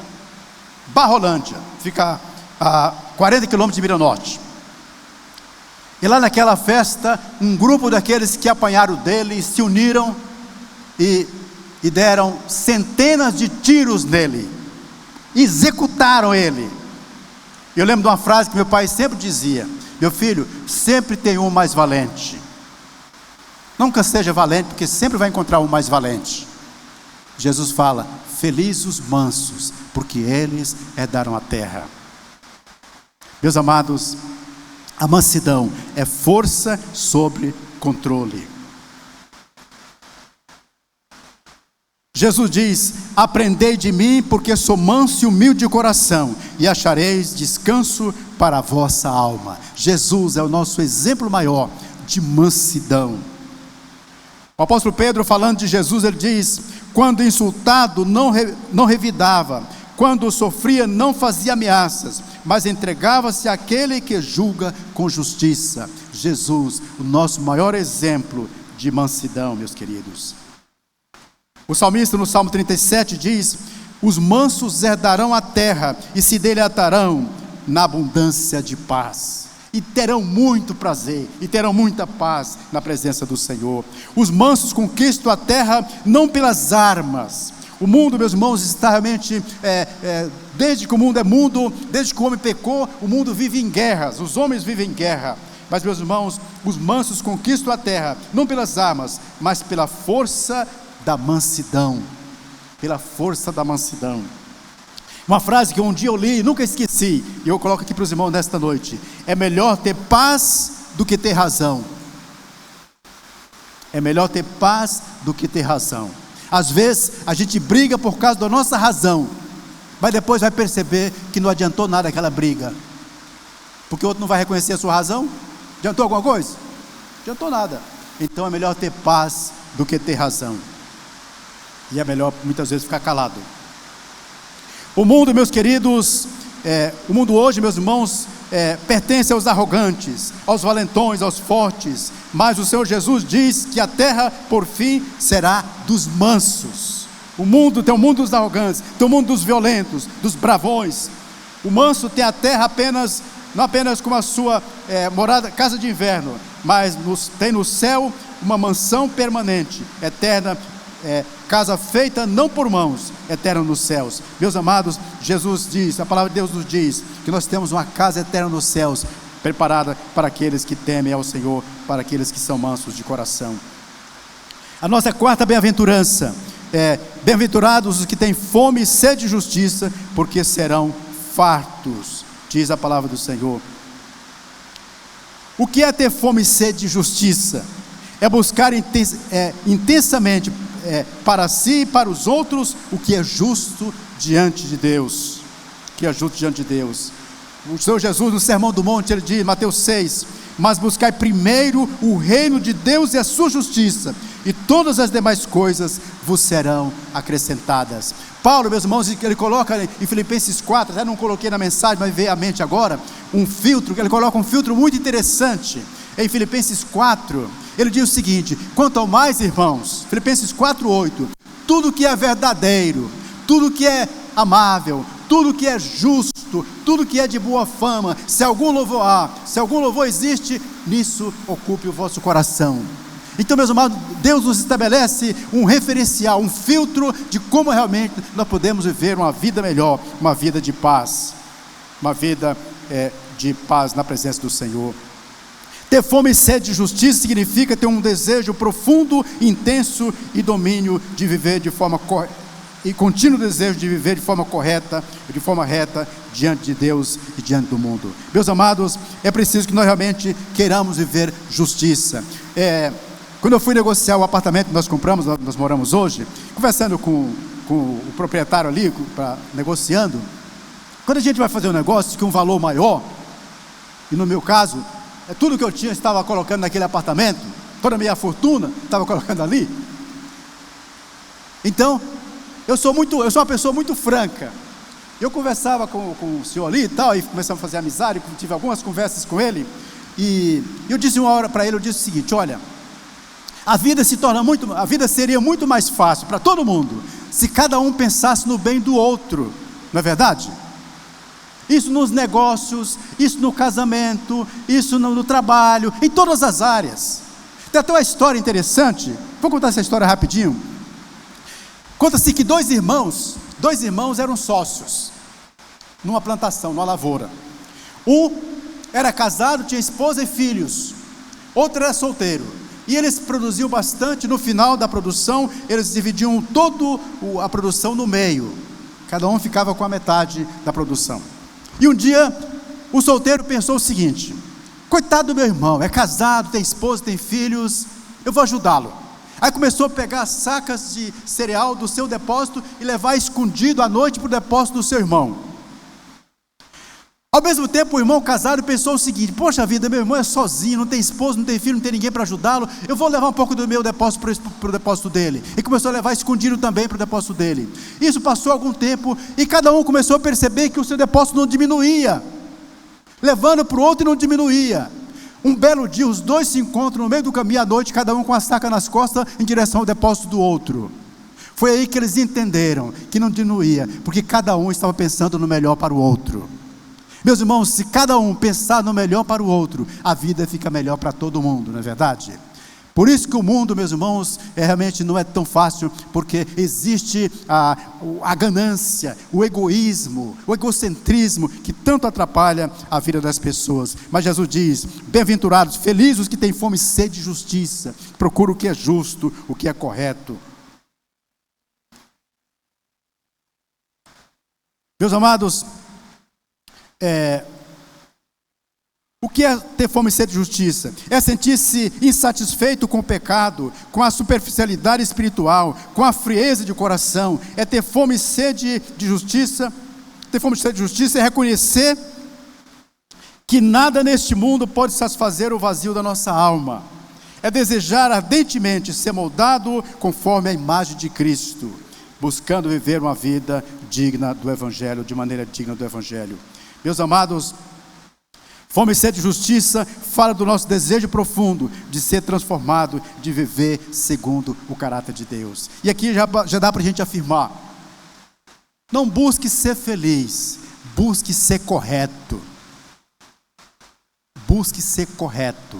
Barrolândia, fica a 40 quilômetros de Mira Norte. E lá naquela festa, um grupo daqueles que apanharam dele se uniram e deram centenas de tiros nele, executaram ele. Eu lembro de uma frase que meu pai sempre dizia: meu filho, sempre tem um mais valente. Nunca seja valente, porque sempre vai encontrar um mais valente. Jesus fala: felizes os mansos, porque eles herdarão a terra. Meus amados, a mansidão é força sobre controle. Jesus diz: aprendei de mim, porque sou manso e humilde de coração, e achareis descanso para a vossa alma. Jesus é o nosso exemplo maior de mansidão. O apóstolo Pedro, falando de Jesus, ele diz: quando insultado não revidava, quando sofria não fazia ameaças, mas entregava-se àquele que julga com justiça. Jesus, o nosso maior exemplo de mansidão, meus queridos. O salmista no Salmo 37 diz: os mansos herdarão a terra e se deletarão na abundância de paz, e terão muito prazer, e terão muita paz na presença do Senhor. Os mansos conquistam a terra não pelas armas. O mundo, meus irmãos, está realmente, desde que o mundo é mundo, desde que o homem pecou, o mundo vive em guerras, os homens vivem em guerra. Mas, meus irmãos, os mansos conquistam a terra, não pelas armas, mas pela força da mansidão. Pela força da mansidão. Uma frase que um dia eu li e nunca esqueci, e eu coloco aqui para os irmãos nesta noite: é melhor ter paz do que ter razão. É melhor ter paz do que ter razão. Às vezes a gente briga por causa da nossa razão, mas depois vai perceber que não adiantou nada aquela briga, porque o outro não vai reconhecer a sua razão. Adiantou alguma coisa? Adiantou nada. Então é melhor ter paz do que ter razão, e é melhor muitas vezes ficar calado. O mundo, meus queridos, o mundo hoje, meus irmãos, pertence aos arrogantes, aos valentões, aos fortes, mas o Senhor Jesus diz que a terra, por fim, será dos mansos. O mundo tem o mundo dos arrogantes, tem o mundo dos violentos, dos bravões. O manso tem a terra não apenas como a sua morada, casa de inverno, mas tem no céu uma mansão permanente, eterna, casa feita não por mãos, eterna nos céus. Meus amados, Jesus diz, a palavra de Deus nos diz que nós temos uma casa eterna nos céus, preparada para aqueles que temem ao Senhor, para aqueles que são mansos de coração. A nossa quarta bem-aventurança é: bem-aventurados os que têm fome e sede de justiça, porque serão fartos, diz a palavra do Senhor. O que é ter fome e sede de justiça? É buscar intensamente para si e para os outros o que é justo diante de Deus. O que é justo diante de Deus. O Senhor Jesus, no Sermão do Monte, ele diz, Mateus 6: mas buscai primeiro o reino de Deus e a sua justiça, e todas as demais coisas vos serão acrescentadas. Paulo, meus irmãos, ele coloca em Filipenses 4, até não coloquei na mensagem, mas veio à mente agora, um filtro, ele coloca um filtro muito interessante. Em Filipenses 4, ele diz o seguinte: quanto ao mais, irmãos, Filipenses 4:8, tudo que é verdadeiro, tudo que é amável, tudo que é justo, tudo que é de boa fama, se algum louvor há, se algum louvor existe, nisso ocupe o vosso coração. Então, meus amados, Deus nos estabelece um referencial, um filtro de como realmente nós podemos viver uma vida melhor, uma vida de paz, uma vida de paz na presença do Senhor. Ter fome e sede de justiça significa ter um desejo profundo, intenso e domínio de viver de forma correta, e contínuo desejo de viver de forma correta, de forma reta, diante de Deus e diante do mundo. Meus amados, é preciso que nós realmente queiramos viver justiça. Quando eu fui negociar o apartamento que nós compramos, nós moramos hoje, conversando com o proprietário ali, negociando, quando a gente vai fazer um negócio que um valor maior, e no meu caso, tudo que eu tinha estava colocando naquele apartamento, toda a minha fortuna estava colocando ali. Então, eu sou uma pessoa muito franca. Eu conversava com o senhor ali e tal, e começamos a fazer amizade, tive algumas conversas com ele, e eu disse uma hora para ele, eu disse o seguinte: olha, a vida seria muito mais fácil para todo mundo, se cada um pensasse no bem do outro, não é verdade? Isso nos negócios, isso no casamento, isso no trabalho, em todas as áreas. Tem até uma história interessante, vou contar essa história rapidinho. Conta-se que dois irmãos eram sócios, numa plantação, numa lavoura. Um era casado, tinha esposa e filhos, outro era solteiro, e eles produziam bastante. No final da produção, eles dividiam toda a produção no meio, cada um ficava com a metade da produção. E um dia, o solteiro pensou o seguinte: coitado do meu irmão, é casado, tem esposa, tem filhos, eu vou ajudá-lo. Aí começou a pegar sacas de cereal do seu depósito e levar escondido à noite para o depósito do seu irmão. Ao mesmo tempo, o irmão casado pensou o seguinte: poxa vida, meu irmão é sozinho, não tem esposa, não tem filho, não tem ninguém para ajudá-lo, eu vou levar um pouco do meu depósito para o depósito dele. E começou a levar escondido também para o depósito dele. Isso passou algum tempo e cada um começou a perceber que o seu depósito não diminuía, levando para o outro e não diminuía. Um belo dia, os dois se encontram no meio do caminho à noite, cada um com a saca nas costas, em direção ao depósito do outro. Foi aí que eles entenderam que não diminuía, porque cada um estava pensando no melhor para o outro. Meus irmãos, se cada um pensar no melhor para o outro, a vida fica melhor para todo mundo, não é verdade? Por isso que o mundo, meus irmãos, realmente não é tão fácil, porque existe a ganância, o egoísmo, o egocentrismo, que tanto atrapalha a vida das pessoas. Mas Jesus diz: bem-aventurados, felizes os que têm fome e sede de justiça, procuram o que é justo, o que é correto. Meus amados, o que é ter fome e sede de justiça? É sentir-se insatisfeito com o pecado, com a superficialidade espiritual, com a frieza de coração. É ter fome e sede de justiça. Ter fome e sede de justiça é reconhecer que nada neste mundo pode satisfazer o vazio da nossa alma. É desejar ardentemente ser moldado conforme a imagem de Cristo, buscando viver uma vida digna do Evangelho, de maneira digna do Evangelho. Meus amados, fome e sede de justiça fala do nosso desejo profundo de ser transformado, de viver segundo o caráter de Deus. E aqui já dá para a gente afirmar: não busque ser feliz, busque ser correto. Busque ser correto.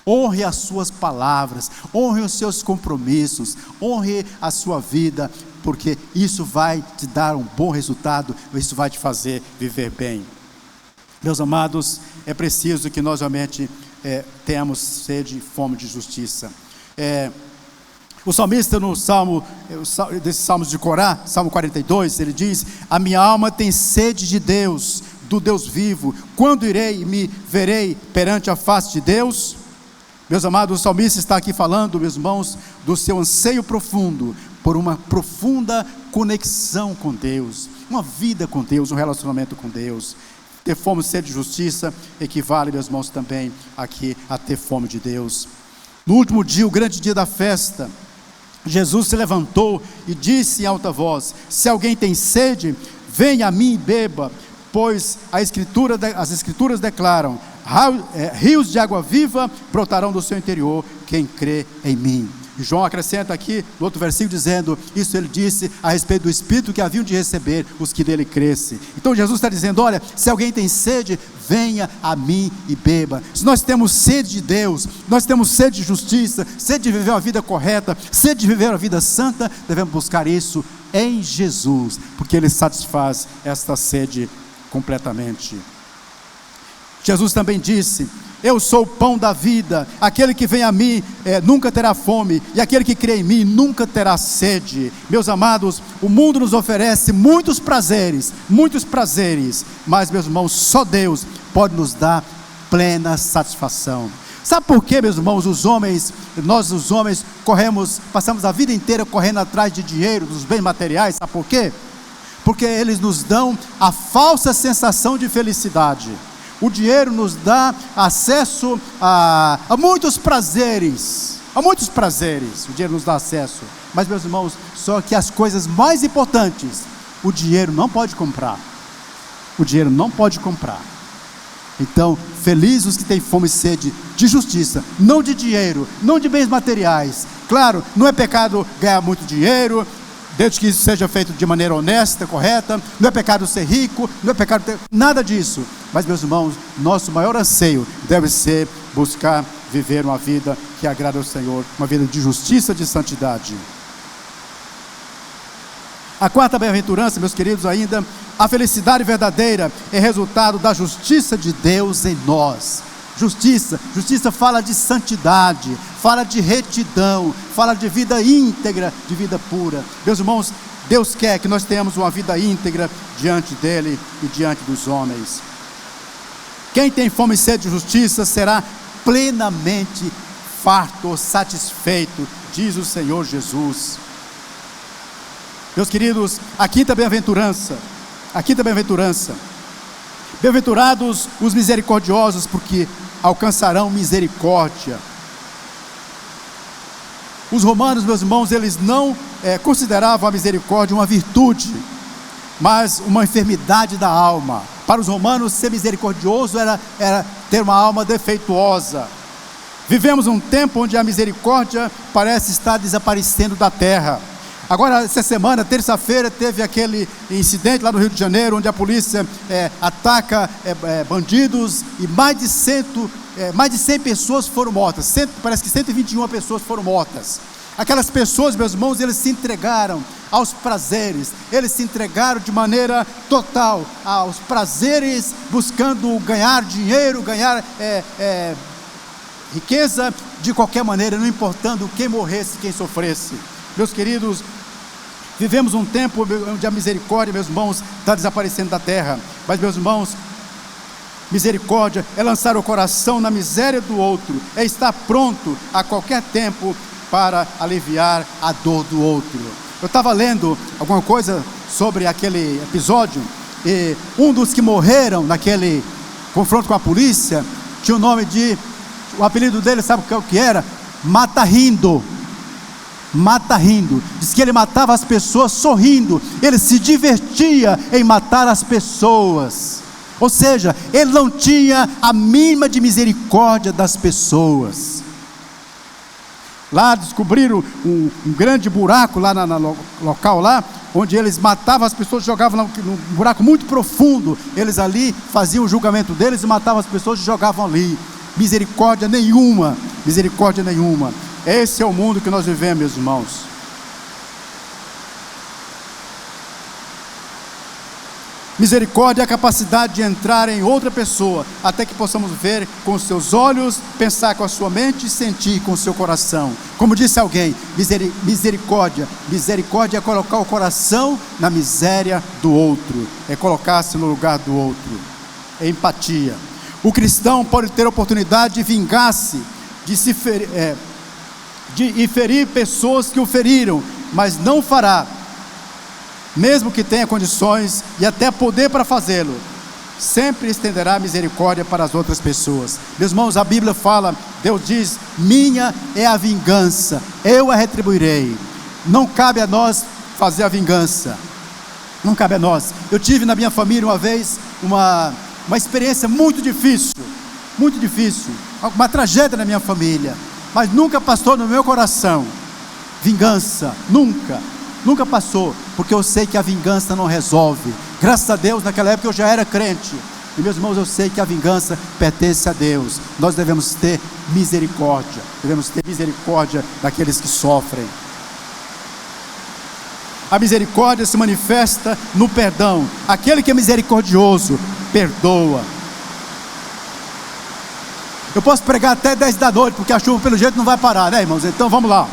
Honre as suas palavras, honre os seus compromissos, honre a sua vida, porque isso vai te dar um bom resultado, isso vai te fazer viver bem. Meus amados, é preciso que nós realmente tenhamos sede e fome de justiça. O salmista no desses salmos de Corá, Salmo 42, ele diz: a minha alma tem sede de Deus, do Deus vivo. Quando irei e me verei perante a face de Deus? Meus amados, o salmista está aqui falando, meus irmãos, do seu anseio profundo por uma profunda conexão com Deus, uma vida com Deus, um relacionamento com Deus. Ter fome e sede de justiça equivale, meus irmãos, também aqui a ter fome de Deus. No último dia, o grande dia da festa, Jesus se levantou e disse em alta voz: se alguém tem sede, venha a mim e beba, pois as escrituras declaram: rios de água viva brotarão do seu interior, quem crê em mim. E João acrescenta aqui, no outro versículo, dizendo, isso ele disse a respeito do Espírito que haviam de receber os que dele crescem. Então Jesus está dizendo, olha, se alguém tem sede, venha a mim e beba. Se nós temos sede de Deus, nós temos sede de justiça, sede de viver uma vida correta, sede de viver uma vida santa, devemos buscar isso em Jesus, porque Ele satisfaz esta sede completamente. Jesus também disse, eu sou o pão da vida, aquele que vem a mim nunca terá fome, e aquele que crê em mim nunca terá sede. Meus amados, o mundo nos oferece muitos prazeres, mas meus irmãos, só Deus pode nos dar plena satisfação. Sabe por quê, meus irmãos, nós os homens passamos a vida inteira correndo atrás de dinheiro, dos bens materiais, sabe por quê? Porque eles nos dão a falsa sensação de felicidade. O dinheiro nos dá acesso a muitos prazeres, o dinheiro nos dá acesso, mas meus irmãos, só que as coisas mais importantes, o dinheiro não pode comprar, então, felizes os que têm fome e sede de justiça, não de dinheiro, não de bens materiais. Claro, não é pecado ganhar muito dinheiro, desde que isso seja feito de maneira honesta, correta. Não é pecado ser rico, não é pecado ter nada disso. Mas, meus irmãos, nosso maior anseio deve ser buscar viver uma vida que agrada ao Senhor, uma vida de justiça, de santidade. A quarta bem-aventurança, meus queridos, ainda, a felicidade verdadeira é resultado da justiça de Deus em nós. Justiça fala de santidade, fala de retidão, fala de vida íntegra, de vida pura. Meus irmãos, Deus quer que nós tenhamos uma vida íntegra diante dEle e diante dos homens. Quem tem fome e sede de justiça será plenamente farto ou satisfeito, diz o Senhor Jesus. Meus queridos, a quinta bem-aventurança, bem-aventurados os misericordiosos, porque alcançarão misericórdia. Os romanos, meus irmãos, eles não consideravam a misericórdia uma virtude, mas uma enfermidade da alma. Para os romanos, ser misericordioso era ter uma alma defeituosa. Vivemos um tempo onde a misericórdia parece estar desaparecendo da terra. Agora, essa semana, terça-feira, teve aquele incidente lá no Rio de Janeiro, onde a polícia ataca bandidos e mais de 100 pessoas foram mortas. Parece que 121 pessoas foram mortas. Aquelas pessoas, meus irmãos, eles se entregaram aos prazeres, eles se entregaram de maneira total aos prazeres, buscando ganhar dinheiro, ganhar riqueza de qualquer maneira, não importando quem morresse, quem sofresse. Meus queridos, vivemos um tempo onde a misericórdia, meus irmãos, está desaparecendo da terra. Mas, meus irmãos, misericórdia é lançar o coração na miséria do outro, é estar pronto a qualquer tempo para aliviar a dor do outro. Eu estava lendo alguma coisa sobre aquele episódio, e um dos que morreram naquele confronto com a polícia, tinha o apelido dele, sabe o que era? Mata-rindo. Diz que ele matava as pessoas sorrindo, ele se divertia em matar as pessoas, ou seja, ele não tinha a mínima de misericórdia das pessoas. Lá descobriram um grande buraco lá no local lá, onde eles matavam as pessoas, jogavam num buraco muito profundo, eles ali faziam o julgamento deles e matavam as pessoas e jogavam ali. Misericórdia nenhuma. Esse é o mundo que nós vivemos, meus irmãos. Misericórdia é a capacidade de entrar em outra pessoa, até que possamos ver com os seus olhos, pensar com a sua mente e sentir com o seu coração. Como disse alguém, misericórdia é colocar o coração na miséria do outro, é colocar-se no lugar do outro, é empatia. O cristão pode ter a oportunidade de vingar-se, de ferir pessoas que o feriram, mas não fará, mesmo que tenha condições e até poder para fazê-lo. Sempre estenderá misericórdia para as outras pessoas. Meus irmãos, a Bíblia fala, Deus diz, minha é a vingança, eu a retribuirei. Não cabe a nós fazer a vingança, não cabe a nós. Eu tive na minha família uma vez uma experiência muito difícil, uma tragédia na minha família, mas nunca passou no meu coração vingança, nunca passou, porque eu sei que a vingança não resolve. Graças a Deus, naquela época eu já era crente, e meus irmãos, eu sei que a vingança pertence a Deus. Nós devemos ter misericórdia daqueles que sofrem. A misericórdia se manifesta no perdão. Aquele que é misericordioso, perdoa. Eu posso pregar até 10 da noite, porque a chuva pelo jeito não vai parar, né, irmãos? Então vamos lá.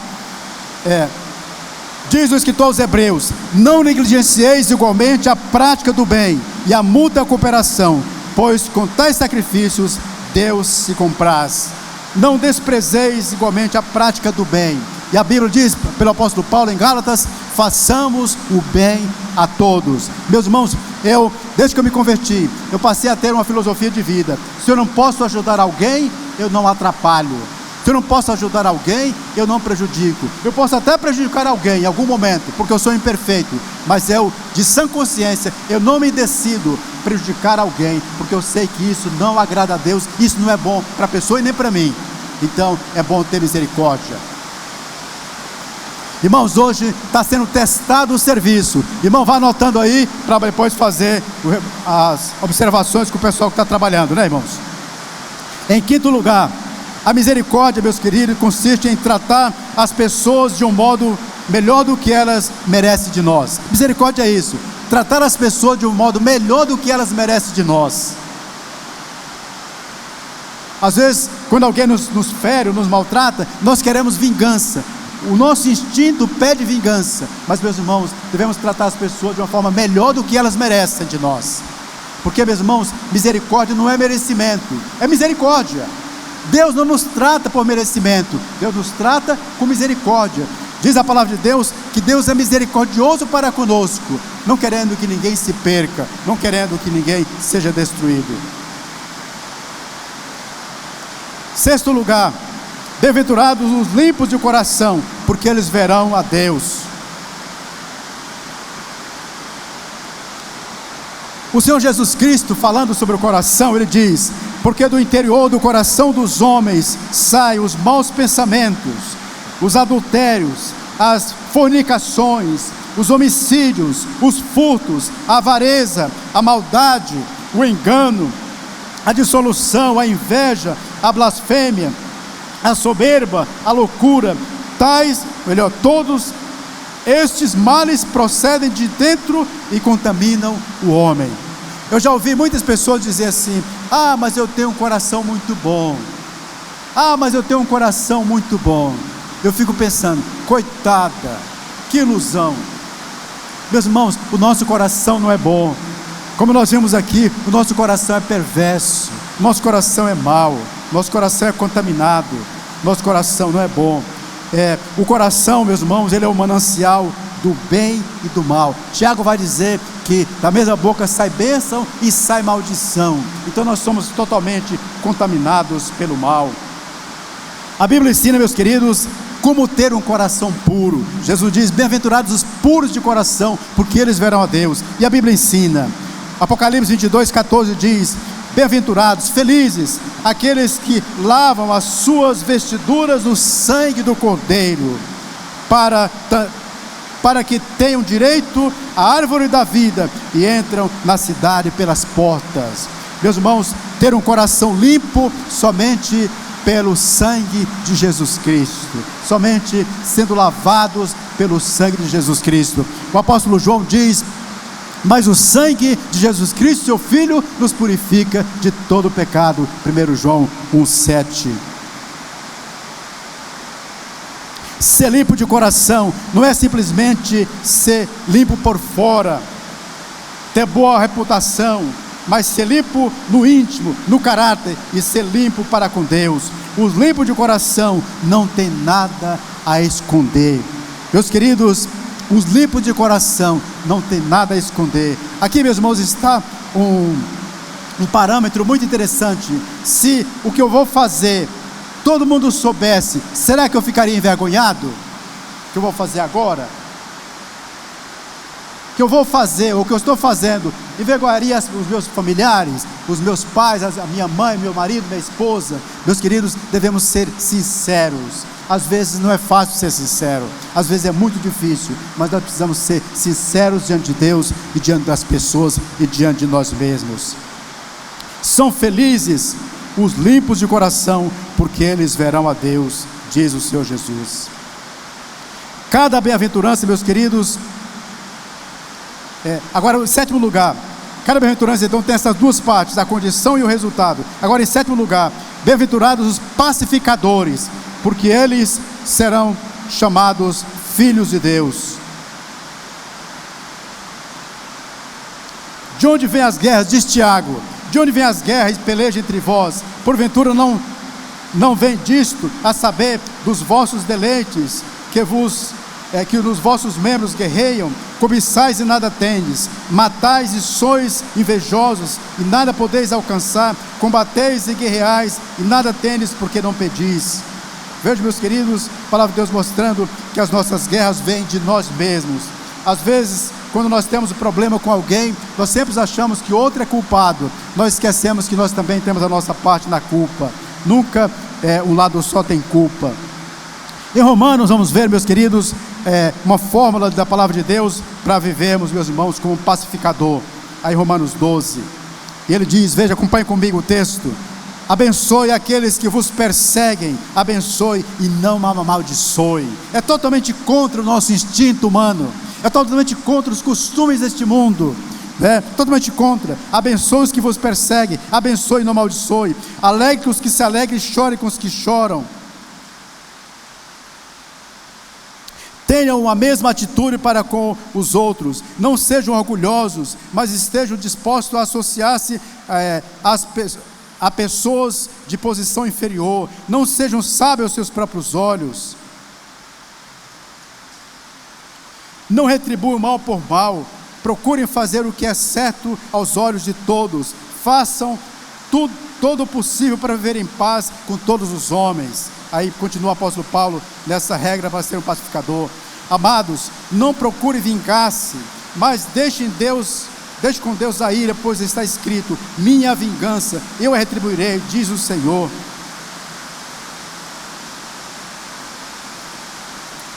Diz o escritor aos Hebreus: não negligencieis igualmente a prática do bem e a mútua cooperação, pois com tais sacrifícios Deus se compraz. Não desprezeis igualmente a prática do bem. E a Bíblia diz, pelo apóstolo Paulo em Gálatas: façamos o bem a todos. Meus irmãos, desde que eu me converti, eu passei a ter uma filosofia de vida: se eu não posso ajudar alguém, eu não atrapalho. Se eu não posso ajudar alguém, eu não prejudico. Eu posso até prejudicar alguém em algum momento, porque eu sou imperfeito, mas de sã consciência, eu não me decido prejudicar alguém, porque eu sei que isso não agrada a Deus, isso não é bom para a pessoa e nem para mim. Então é bom ter misericórdia. Irmãos, hoje está sendo testado o serviço. Irmão, vá anotando aí, para depois fazer as observações com o pessoal que está trabalhando, né, irmãos? Em quinto lugar, a misericórdia, meus queridos, consiste em tratar as pessoas de um modo melhor do que elas merecem de nós. Misericórdia é isso: tratar as pessoas de um modo melhor do que elas merecem de nós. Às vezes, quando alguém nos fere ou nos maltrata, nós queremos vingança. O nosso instinto pede vingança. Mas, meus irmãos, devemos tratar as pessoas de uma forma melhor do que elas merecem de nós. Porque, meus irmãos, misericórdia não é merecimento, é misericórdia. Deus não nos trata por merecimento, Deus nos trata com misericórdia. Diz a palavra de Deus que Deus é misericordioso para conosco, não querendo que ninguém se perca, não querendo que ninguém seja destruído. Sexto lugar, bem-aventurados os limpos de coração, porque eles verão a Deus. O Senhor Jesus Cristo, falando sobre o coração, Ele diz: porque do interior do coração dos homens saem os maus pensamentos, os adultérios, as fornicações, os homicídios, os furtos, a avareza, a maldade, o engano, a dissolução, a inveja, a blasfêmia, a soberba, a loucura. Todos estes males procedem de dentro e contaminam o homem. Eu já ouvi muitas pessoas dizer assim: ah, mas eu tenho um coração muito bom. Ah, mas eu tenho um coração muito bom. Eu fico pensando: coitada, que ilusão. Meus irmãos, o nosso coração não é bom. Como nós vimos aqui, o nosso coração é perverso, o nosso coração é mau, o nosso coração é contaminado, o nosso coração não é bom. O coração, meus irmãos, ele é o manancial do bem e do mal. Tiago vai dizer que da mesma boca sai bênção e sai maldição. Então nós somos totalmente contaminados pelo mal. A Bíblia ensina, meus queridos, como ter um coração puro. Jesus diz: bem-aventurados os puros de coração, porque eles verão a Deus. E a Bíblia ensina, Apocalipse 22:14 diz: bem-aventurados, felizes, aqueles que lavam as suas vestiduras no sangue do Cordeiro, para que tenham direito à árvore da vida e entram na cidade pelas portas. Meus irmãos, ter um coração limpo somente pelo sangue de Jesus Cristo, somente sendo lavados pelo sangue de Jesus Cristo. O apóstolo João diz: mas o sangue de Jesus Cristo, seu Filho, nos purifica de todo pecado. 1 João 1,7. Ser limpo de coração não é simplesmente ser limpo por fora, ter boa reputação, mas ser limpo no íntimo, no caráter, e ser limpo para com Deus. Os limpos de coração não tem nada a esconder. Meus queridos, os limpos de coração não tem nada a esconder. Aqui, meus irmãos, está um parâmetro muito interessante. Se o que eu vou fazer todo mundo soubesse, será que eu ficaria envergonhado? O que eu vou fazer agora? que eu vou fazer, ou que eu estou fazendo, envergonharia os meus familiares, os meus pais, a minha mãe, meu marido, minha esposa. Meus queridos, devemos ser sinceros. Às vezes não é fácil ser sincero, às vezes é muito difícil, mas nós precisamos ser sinceros diante de Deus e diante das pessoas e diante de nós mesmos. São felizes os limpos de coração, porque eles verão a Deus, diz o Senhor Jesus. Cada bem-aventurança, meus queridos, agora em sétimo lugar, cada bem-aventurança então tem essas duas partes, a condição e o resultado. Agora em sétimo lugar, bem-aventurados os pacificadores, porque eles serão chamados filhos de Deus. De onde vêm as guerras, diz Tiago? De onde vêm as guerras e pelejas entre vós? Porventura não vem disto, a saber, dos vossos deleites, que nos vossos membros guerreiam, cobiçais e nada tendes, matais e sois invejosos, e nada podeis alcançar, combateis e guerreais, e nada tendes, porque não pedis. Veja, meus queridos, a palavra de Deus mostrando que as nossas guerras vêm de nós mesmos. Às vezes, quando nós temos um problema com alguém, nós sempre achamos que outro é culpado. Nós esquecemos que nós também temos a nossa parte na culpa. Nunca um lado só tem culpa. Em Romanos, vamos ver, meus queridos, uma fórmula da palavra de Deus para vivermos, meus irmãos, como pacificador. Aí Romanos 12, e ele diz, veja, acompanhe comigo o texto: abençoe aqueles que vos perseguem, abençoe e não amaldiçoe. É totalmente contra o nosso instinto humano, é totalmente contra os costumes deste mundo, totalmente contra. Abençoe os que vos perseguem, abençoe e não amaldiçoe. Alegre os que se alegrem, chore com os que choram. Tenham a mesma atitude para com os outros, não sejam orgulhosos, mas estejam dispostos a associar-se a pessoas de posição inferior. Não sejam sábios aos seus próprios olhos. Não retribuam mal por mal, procurem fazer o que é certo aos olhos de todos, façam todo o possível para viver em paz com todos os homens. Aí continua o apóstolo Paulo nessa regra para ser um pacificador. Amados, não procure vingar-se, mas deixe com Deus a ira, pois está escrito: minha vingança, eu a retribuirei, diz o Senhor.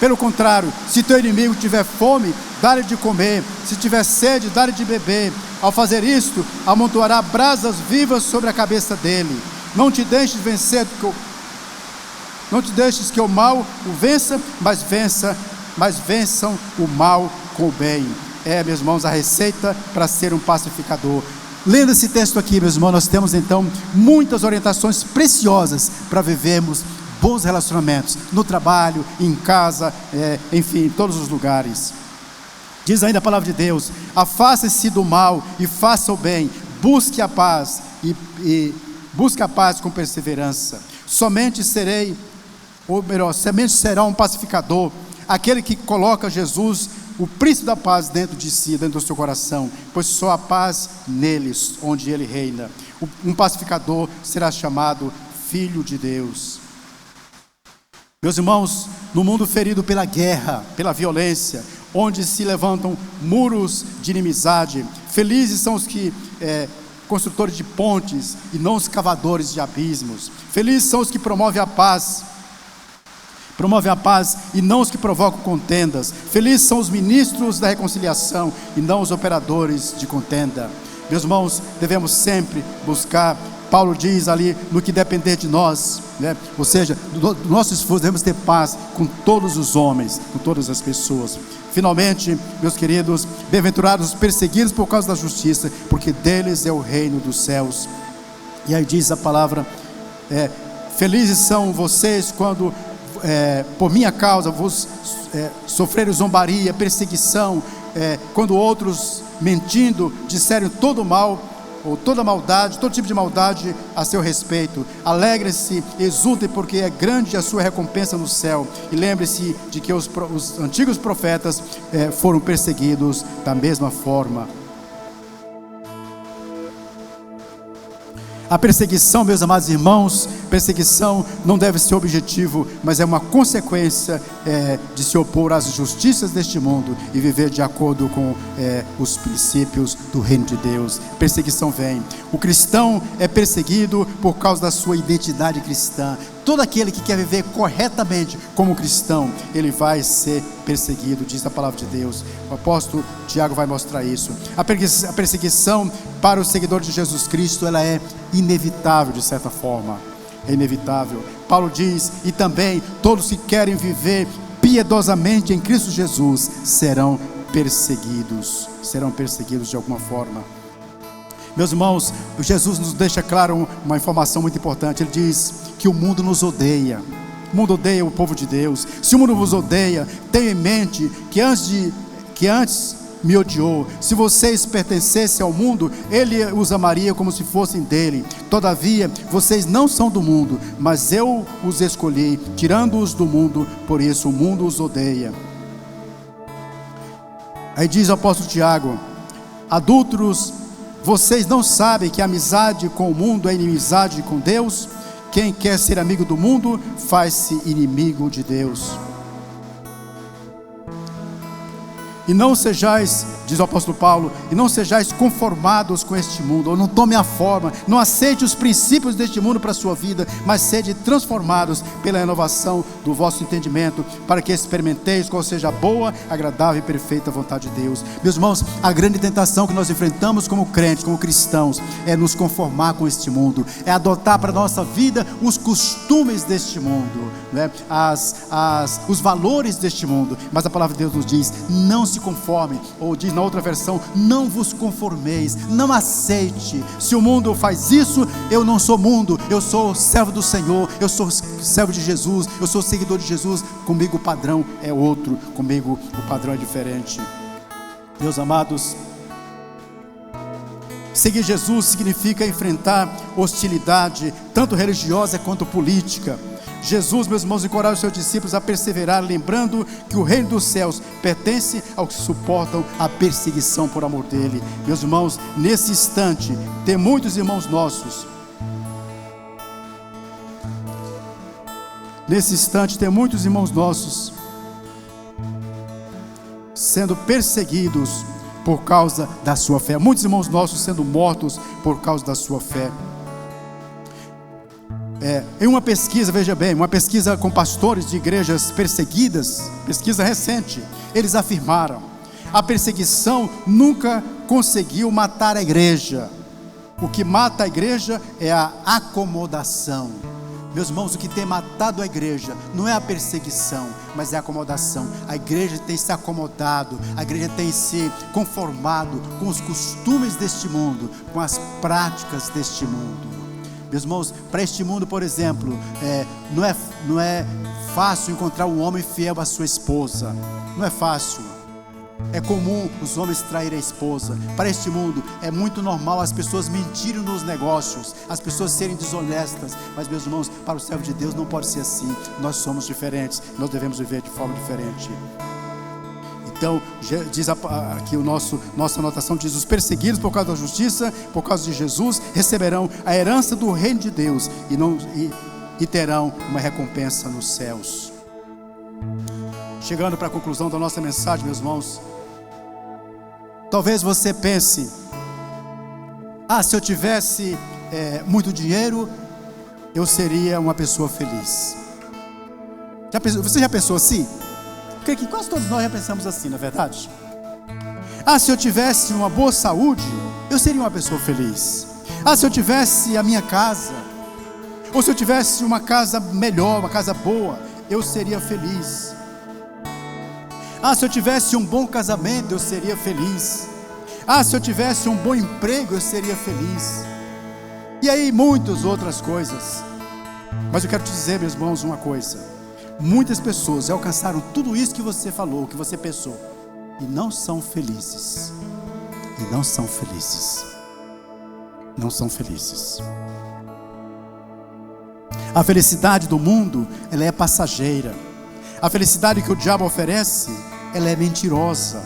Pelo contrário, se teu inimigo tiver fome, dá-lhe de comer, se tiver sede, dá-lhe de beber. Ao fazer isto, amontoará brasas vivas sobre a cabeça dele. Não te deixes que o mal o vença, mas vençam o mal com o bem. Meus irmãos, a receita para ser um pacificador. Lendo esse texto aqui, meus irmãos, nós temos então muitas orientações preciosas para vivermos bons relacionamentos, no trabalho, em casa, enfim, em todos os lugares. Diz ainda a palavra de Deus: afaste-se do mal e faça o bem, busque a paz e busque a paz com perseverança. Somente será um pacificador aquele que coloca Jesus, o príncipe da paz, dentro de si, dentro do seu coração, pois só há paz neles, onde ele reina. Um pacificador será chamado filho de Deus. Meus irmãos, no mundo ferido pela guerra, pela violência, onde se levantam muros de inimizade, felizes são os que construtores de pontes e não os cavadores de abismos. Felizes são os que promovem a paz e não os que provocam contendas. Felizes são os ministros da reconciliação e não os operadores de contenda. Meus irmãos, devemos sempre buscar, Paulo diz ali, no que depender de nós, ou seja, do nosso esforço, devemos ter paz com todos os homens, com todas as pessoas. Finalmente, meus queridos, bem-aventurados os perseguidos por causa da justiça, porque deles é o reino dos céus. E aí diz a palavra, felizes são vocês quando por minha causa vos sofreram zombaria, perseguição, quando outros, mentindo, disserem todo mal ou toda maldade, todo tipo de maldade a seu respeito. Alegrem-se, exultem, porque é grande a sua recompensa no céu. E lembre-se de que os antigos profetas foram perseguidos da mesma forma. A perseguição, meus amados irmãos, perseguição não deve ser objetivo, mas é uma consequência de se opor às justiças deste mundo e viver de acordo com os princípios do reino de Deus. Perseguição vem. O cristão é perseguido por causa da sua identidade cristã. Todo aquele que quer viver corretamente como cristão, ele vai ser perseguido, diz a palavra de Deus. O apóstolo Tiago vai mostrar isso. A perseguição para os seguidores de Jesus Cristo, ela é inevitável de certa forma. É inevitável. Paulo diz, e também todos que querem viver piedosamente em Cristo Jesus serão perseguidos de alguma forma. Meus irmãos, Jesus nos deixa claro uma informação muito importante. Ele diz que o mundo nos odeia. O mundo odeia o povo de Deus. Se o mundo vos odeia, tenha em mente que antes me odiou. Se vocês pertencessem ao mundo, ele os amaria como se fossem dele. Todavia, vocês não são do mundo, mas eu os escolhi, tirando-os do mundo, por isso o mundo os odeia. Aí diz o apóstolo Tiago: adúlteros, vocês não sabem que a amizade com o mundo é inimizade com Deus? Quem quer ser amigo do mundo, faz-se inimigo de Deus. E não sejais, diz o apóstolo Paulo, e não sejais conformados com este mundo, ou não tome a forma, não aceite os princípios deste mundo para a sua vida, mas sede transformados pela renovação do vosso entendimento, para que experimenteis qual seja a boa, agradável e perfeita vontade de Deus. Meus irmãos, a grande tentação que nós enfrentamos como crentes, como cristãos, é nos conformar com este mundo, é adotar para a nossa vida os costumes deste mundo, né? Os valores deste mundo. Mas a palavra de Deus nos diz: não se conforme, ou diz na outra versão, não vos conformeis, não aceite. Se o mundo faz isso, eu não sou mundo, eu sou servo do Senhor, eu sou servo de Jesus, eu sou seguidor de Jesus. Comigo o padrão é outro, comigo o padrão é diferente. Meus amados, seguir Jesus significa enfrentar hostilidade, tanto religiosa quanto política. Jesus, meus irmãos, encoraja os seus discípulos a perseverar, lembrando que o reino dos céus pertence aos que suportam a perseguição por amor dele. Meus irmãos, nesse instante, tem muitos irmãos nossos. Sendo perseguidos por causa da sua fé. Muitos irmãos nossos sendo mortos por causa da sua fé. Em uma pesquisa, veja bem, uma pesquisa com pastores de igrejas perseguidas, pesquisa recente, eles afirmaram: a perseguição nunca conseguiu matar a igreja. O que mata a igreja é a acomodação. Meus irmãos, o que tem matado a igreja não é a perseguição, mas é a acomodação. A igreja tem se acomodado, a igreja tem se conformado com os costumes deste mundo, com as práticas deste mundo. Meus irmãos, para este mundo, por exemplo, não é fácil encontrar um homem fiel à sua esposa. Não é fácil. É comum os homens traírem a esposa. Para este mundo é muito normal as pessoas mentirem nos negócios, as pessoas serem desonestas. Mas, meus irmãos, para o servo de Deus não pode ser assim. Nós somos diferentes, nós devemos viver de forma diferente. Então, diz aqui nossa anotação, diz: os perseguidos por causa da justiça, por causa de Jesus, receberão a herança do reino de Deus e terão uma recompensa nos céus. Chegando para a conclusão da nossa mensagem, meus irmãos, talvez você pense: se eu tivesse muito dinheiro, eu seria uma pessoa feliz. Você já pensou assim? Porque quase todos nós já pensamos assim, não é verdade? Se eu tivesse uma boa saúde, eu seria uma pessoa feliz. Se eu tivesse a minha casa, ou se eu tivesse uma casa melhor, uma casa boa, eu seria feliz. Se eu tivesse um bom casamento, eu seria feliz. Se eu tivesse um bom emprego, eu seria feliz. E aí muitas outras coisas. Mas eu quero te dizer, meus irmãos, uma coisa: muitas pessoas já alcançaram tudo isso que você falou, que você pensou, e não são felizes. Não são felizes. A felicidade do mundo, ela é passageira. A felicidade que o diabo oferece, ela é mentirosa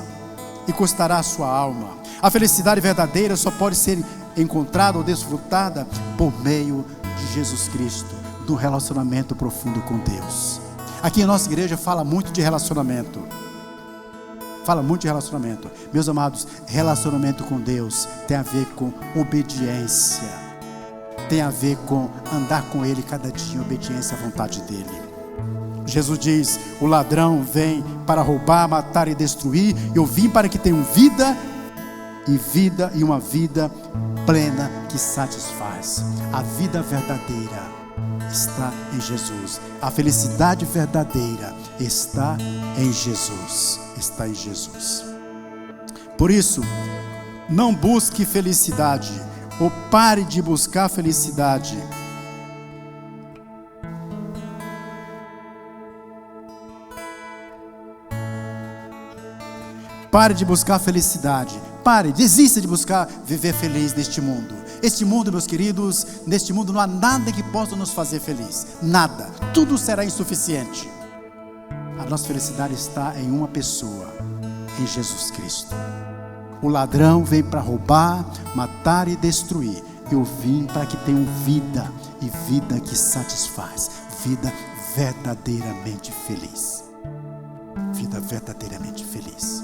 e custará a sua alma. A felicidade verdadeira só pode ser encontrada ou desfrutada por meio de Jesus Cristo, do relacionamento profundo com Deus. Aqui em nossa igreja fala muito de relacionamento. Fala muito de relacionamento. Meus amados, relacionamento com Deus tem a ver com obediência. Tem a ver com andar com Ele cada dia em obediência à vontade dEle. Jesus diz: o ladrão vem para roubar, matar e destruir. Eu vim para que tenham vida e uma vida plena que satisfaz. A vida verdadeira está em Jesus. A felicidade verdadeira está em Jesus. Está em Jesus. Por isso, não busque felicidade, ou pare de buscar felicidade. Pare de buscar felicidade. Pare, desista de buscar viver feliz neste mundo. Este mundo, meus queridos, neste mundo não há nada que possa nos fazer feliz. Nada. Tudo será insuficiente. A nossa felicidade está em uma pessoa, em Jesus Cristo. O ladrão vem para roubar, matar e destruir. Eu vim para que tenham vida, e vida que satisfaz. Vida verdadeiramente feliz. Vida verdadeiramente feliz.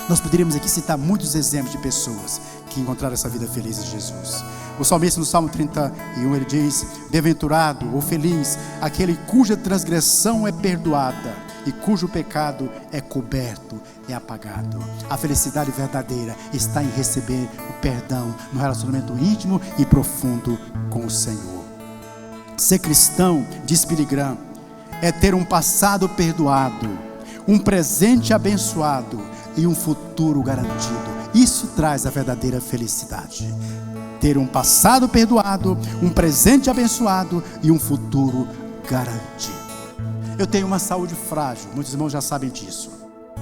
Nós poderíamos aqui citar muitos exemplos de pessoas que encontraram essa vida feliz em Jesus. O salmista no Salmo 31, ele diz: bem-aventurado ou feliz aquele cuja transgressão é perdoada e cujo pecado é coberto, é apagado. A felicidade verdadeira está em receber o perdão no relacionamento íntimo e profundo com o Senhor. Ser cristão, diz Billy Graham, é ter um passado perdoado, um presente abençoado e um futuro garantido. Isso traz a verdadeira felicidade. Ter um passado perdoado, um presente abençoado e um futuro garantido. Eu tenho uma saúde frágil, muitos irmãos já sabem disso.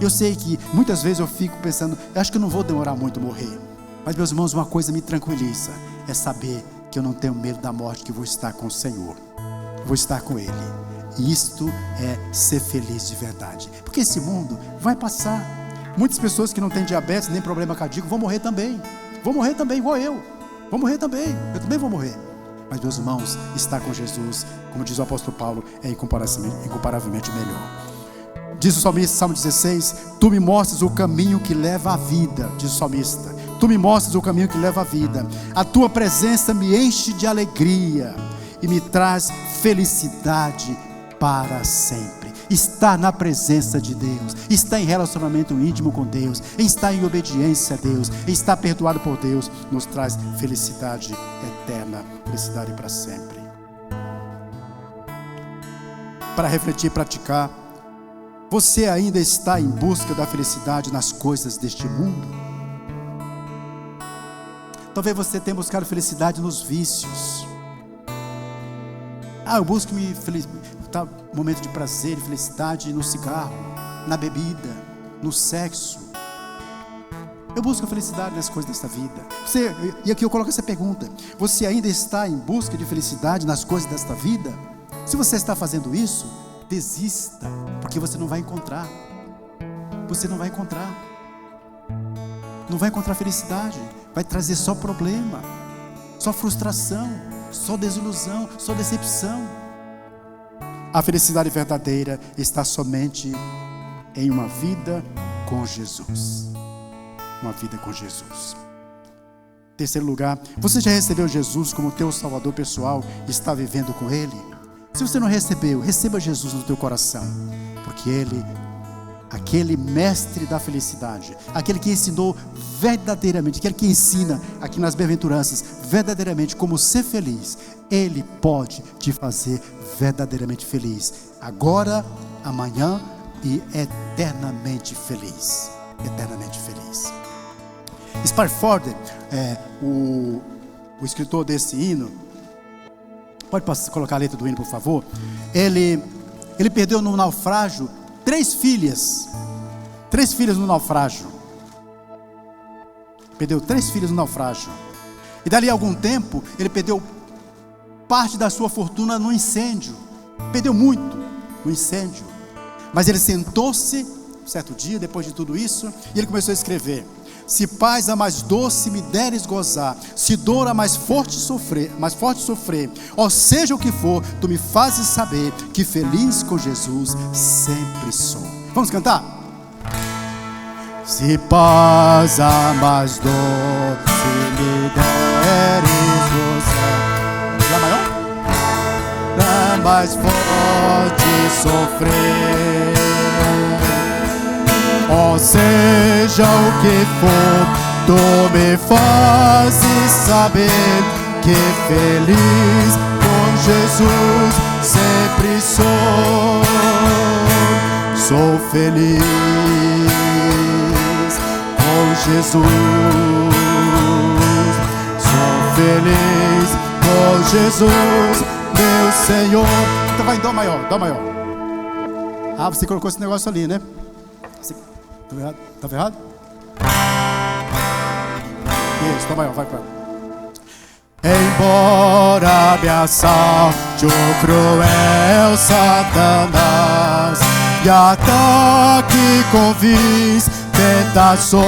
Eu sei que muitas vezes eu fico pensando, eu acho que eu não vou demorar muito a morrer. Mas, meus irmãos, uma coisa me tranquiliza, é saber que eu não tenho medo da morte, que vou estar com o Senhor. Vou estar com Ele. E isto é ser feliz de verdade. Porque esse mundo vai passar. Muitas pessoas que não têm diabetes, nem problema cardíaco, vão morrer também. Vão morrer também, igual eu. Vão morrer também. Eu também vou morrer. Mas, meus irmãos, estar com Jesus, como diz o apóstolo Paulo, é incomparavelmente melhor. Diz o salmista, Salmo 16: tu me mostras o caminho que leva à vida. Diz o salmista: tu me mostras o caminho que leva à vida. A tua presença me enche de alegria e me traz felicidade para sempre. Estar na presença de Deus, estar em relacionamento íntimo com Deus, estar em obediência a Deus, estar perdoado por Deus, nos traz felicidade eterna, felicidade para sempre. Para refletir e praticar, você ainda está em busca da felicidade nas coisas deste mundo? Talvez você tenha buscado felicidade nos vícios. Eu busco momento de prazer e felicidade no cigarro, na bebida, no sexo. Eu busco a felicidade nas coisas desta vida. E aqui eu coloco essa pergunta: você ainda está em busca de felicidade nas coisas desta vida? Se você está fazendo isso, desista, porque você não vai encontrar. Você não vai encontrar. Não vai encontrar felicidade. Vai trazer só problema, só frustração, só desilusão, só decepção. A felicidade verdadeira está somente em uma vida com Jesus. Uma vida com Jesus. Terceiro lugar, você já recebeu Jesus como teu Salvador pessoal e está vivendo com Ele? Se você não recebeu, receba Jesus no teu coração, porque Ele, aquele mestre da felicidade, aquele que ensinou verdadeiramente, aquele que ensina aqui nas bem-aventuranças verdadeiramente como ser feliz, Ele pode te fazer verdadeiramente feliz, agora, amanhã e eternamente feliz. Eternamente feliz. Sparford, o escritor desse hino, pode colocar a letra do hino, por favor? Ele perdeu no naufrágio 3 filhas. 3 filhas no naufrágio. Perdeu 3 filhas no naufrágio. E dali a algum tempo, ele perdeu parte da sua fortuna no incêndio. Perdeu muito no incêndio. Mas ele sentou-se certo dia, depois de tudo isso, e ele começou a escrever: se paz a mais doce me deres gozar, se dor a mais forte sofrer, ou seja o que for, tu me fazes saber que feliz com Jesus sempre sou. Vamos cantar? Se paz a mais doce me deres gozar, Lá maior? Lá mais forte sofrer, ou seja o que for, tu me fazes saber que feliz com Jesus sempre sou. Sou feliz com Jesus, sou feliz com Jesus, meu Senhor. Então vai em dó maior, dó maior. Ah, você colocou esse negócio ali, né? Estava errado? Isso, dó maior, vai para. Embora me assalte o cruel Satanás e ataque com vis tentações,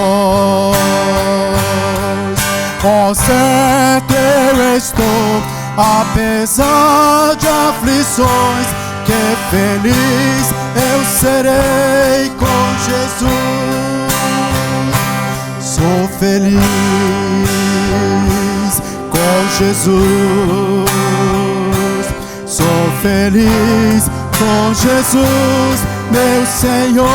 com certo eu estou, apesar de aflições, que feliz eu serei com Jesus. Sou feliz com Jesus, sou feliz com Jesus, meu Senhor.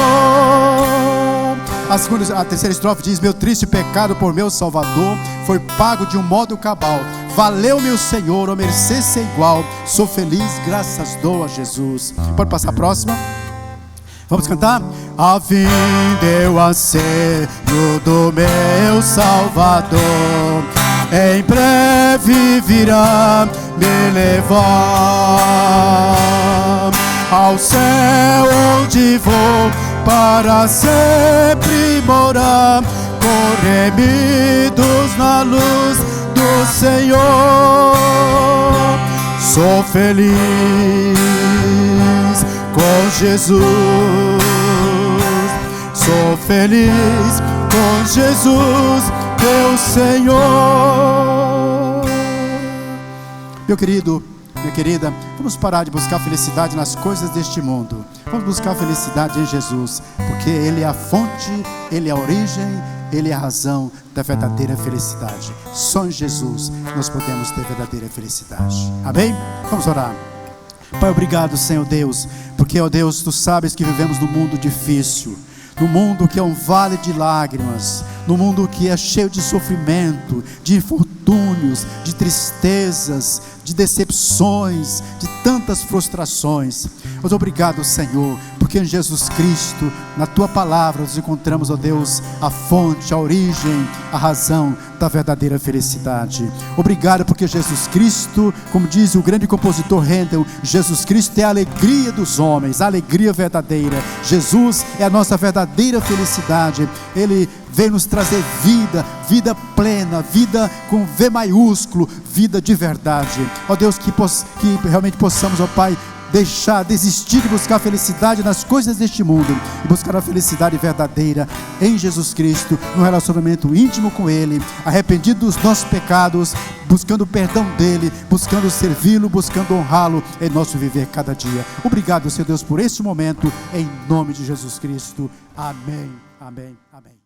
A terceira estrofe diz: meu triste pecado por meu Salvador foi pago de um modo cabal. Valeu-me o Senhor, ou merecesse igual. Sou feliz, graças dou a Jesus. Pode passar a próxima? Vamos cantar? A vinda eu anseio do meu Salvador, em breve virá me levar ao céu onde vou para sempre morar, corremidos na luz do Senhor. Sou feliz com Jesus, sou feliz com Jesus, meu Senhor. Meu querido, minha querida, vamos parar de buscar felicidade nas coisas deste mundo. Vamos buscar felicidade em Jesus, porque Ele é a fonte, Ele é a origem, Ele é a razão da verdadeira felicidade. Só em Jesus nós podemos ter verdadeira felicidade. Amém? Vamos orar. Pai, obrigado, Senhor Deus, porque, ó Deus, Tu sabes que vivemos num mundo difícil, num mundo que é um vale de lágrimas, num mundo que é cheio de sofrimento, de infortúnios, de tristezas, de decepções, de tantas frustrações. Mas obrigado, Senhor, porque em Jesus Cristo, na Tua palavra, nós encontramos, ó Deus, a fonte, a origem, a razão da verdadeira felicidade. Obrigado porque Jesus Cristo, como diz o grande compositor Handel, Jesus Cristo é a alegria dos homens, a alegria verdadeira. Jesus é a nossa verdadeira felicidade. Ele veio nos trazer vida, vida plena, vida com V maiúsculo, vida de verdade. Ó Deus, que realmente possamos, ó Pai, desistir de buscar felicidade nas coisas deste mundo e buscar a felicidade verdadeira em Jesus Cristo, no relacionamento íntimo com Ele, arrependido dos nossos pecados, buscando o perdão dEle, buscando servi-lo, buscando honrá-lo em nosso viver cada dia. Obrigado, Senhor Deus, por este momento, em nome de Jesus Cristo. Amém, amém, amém.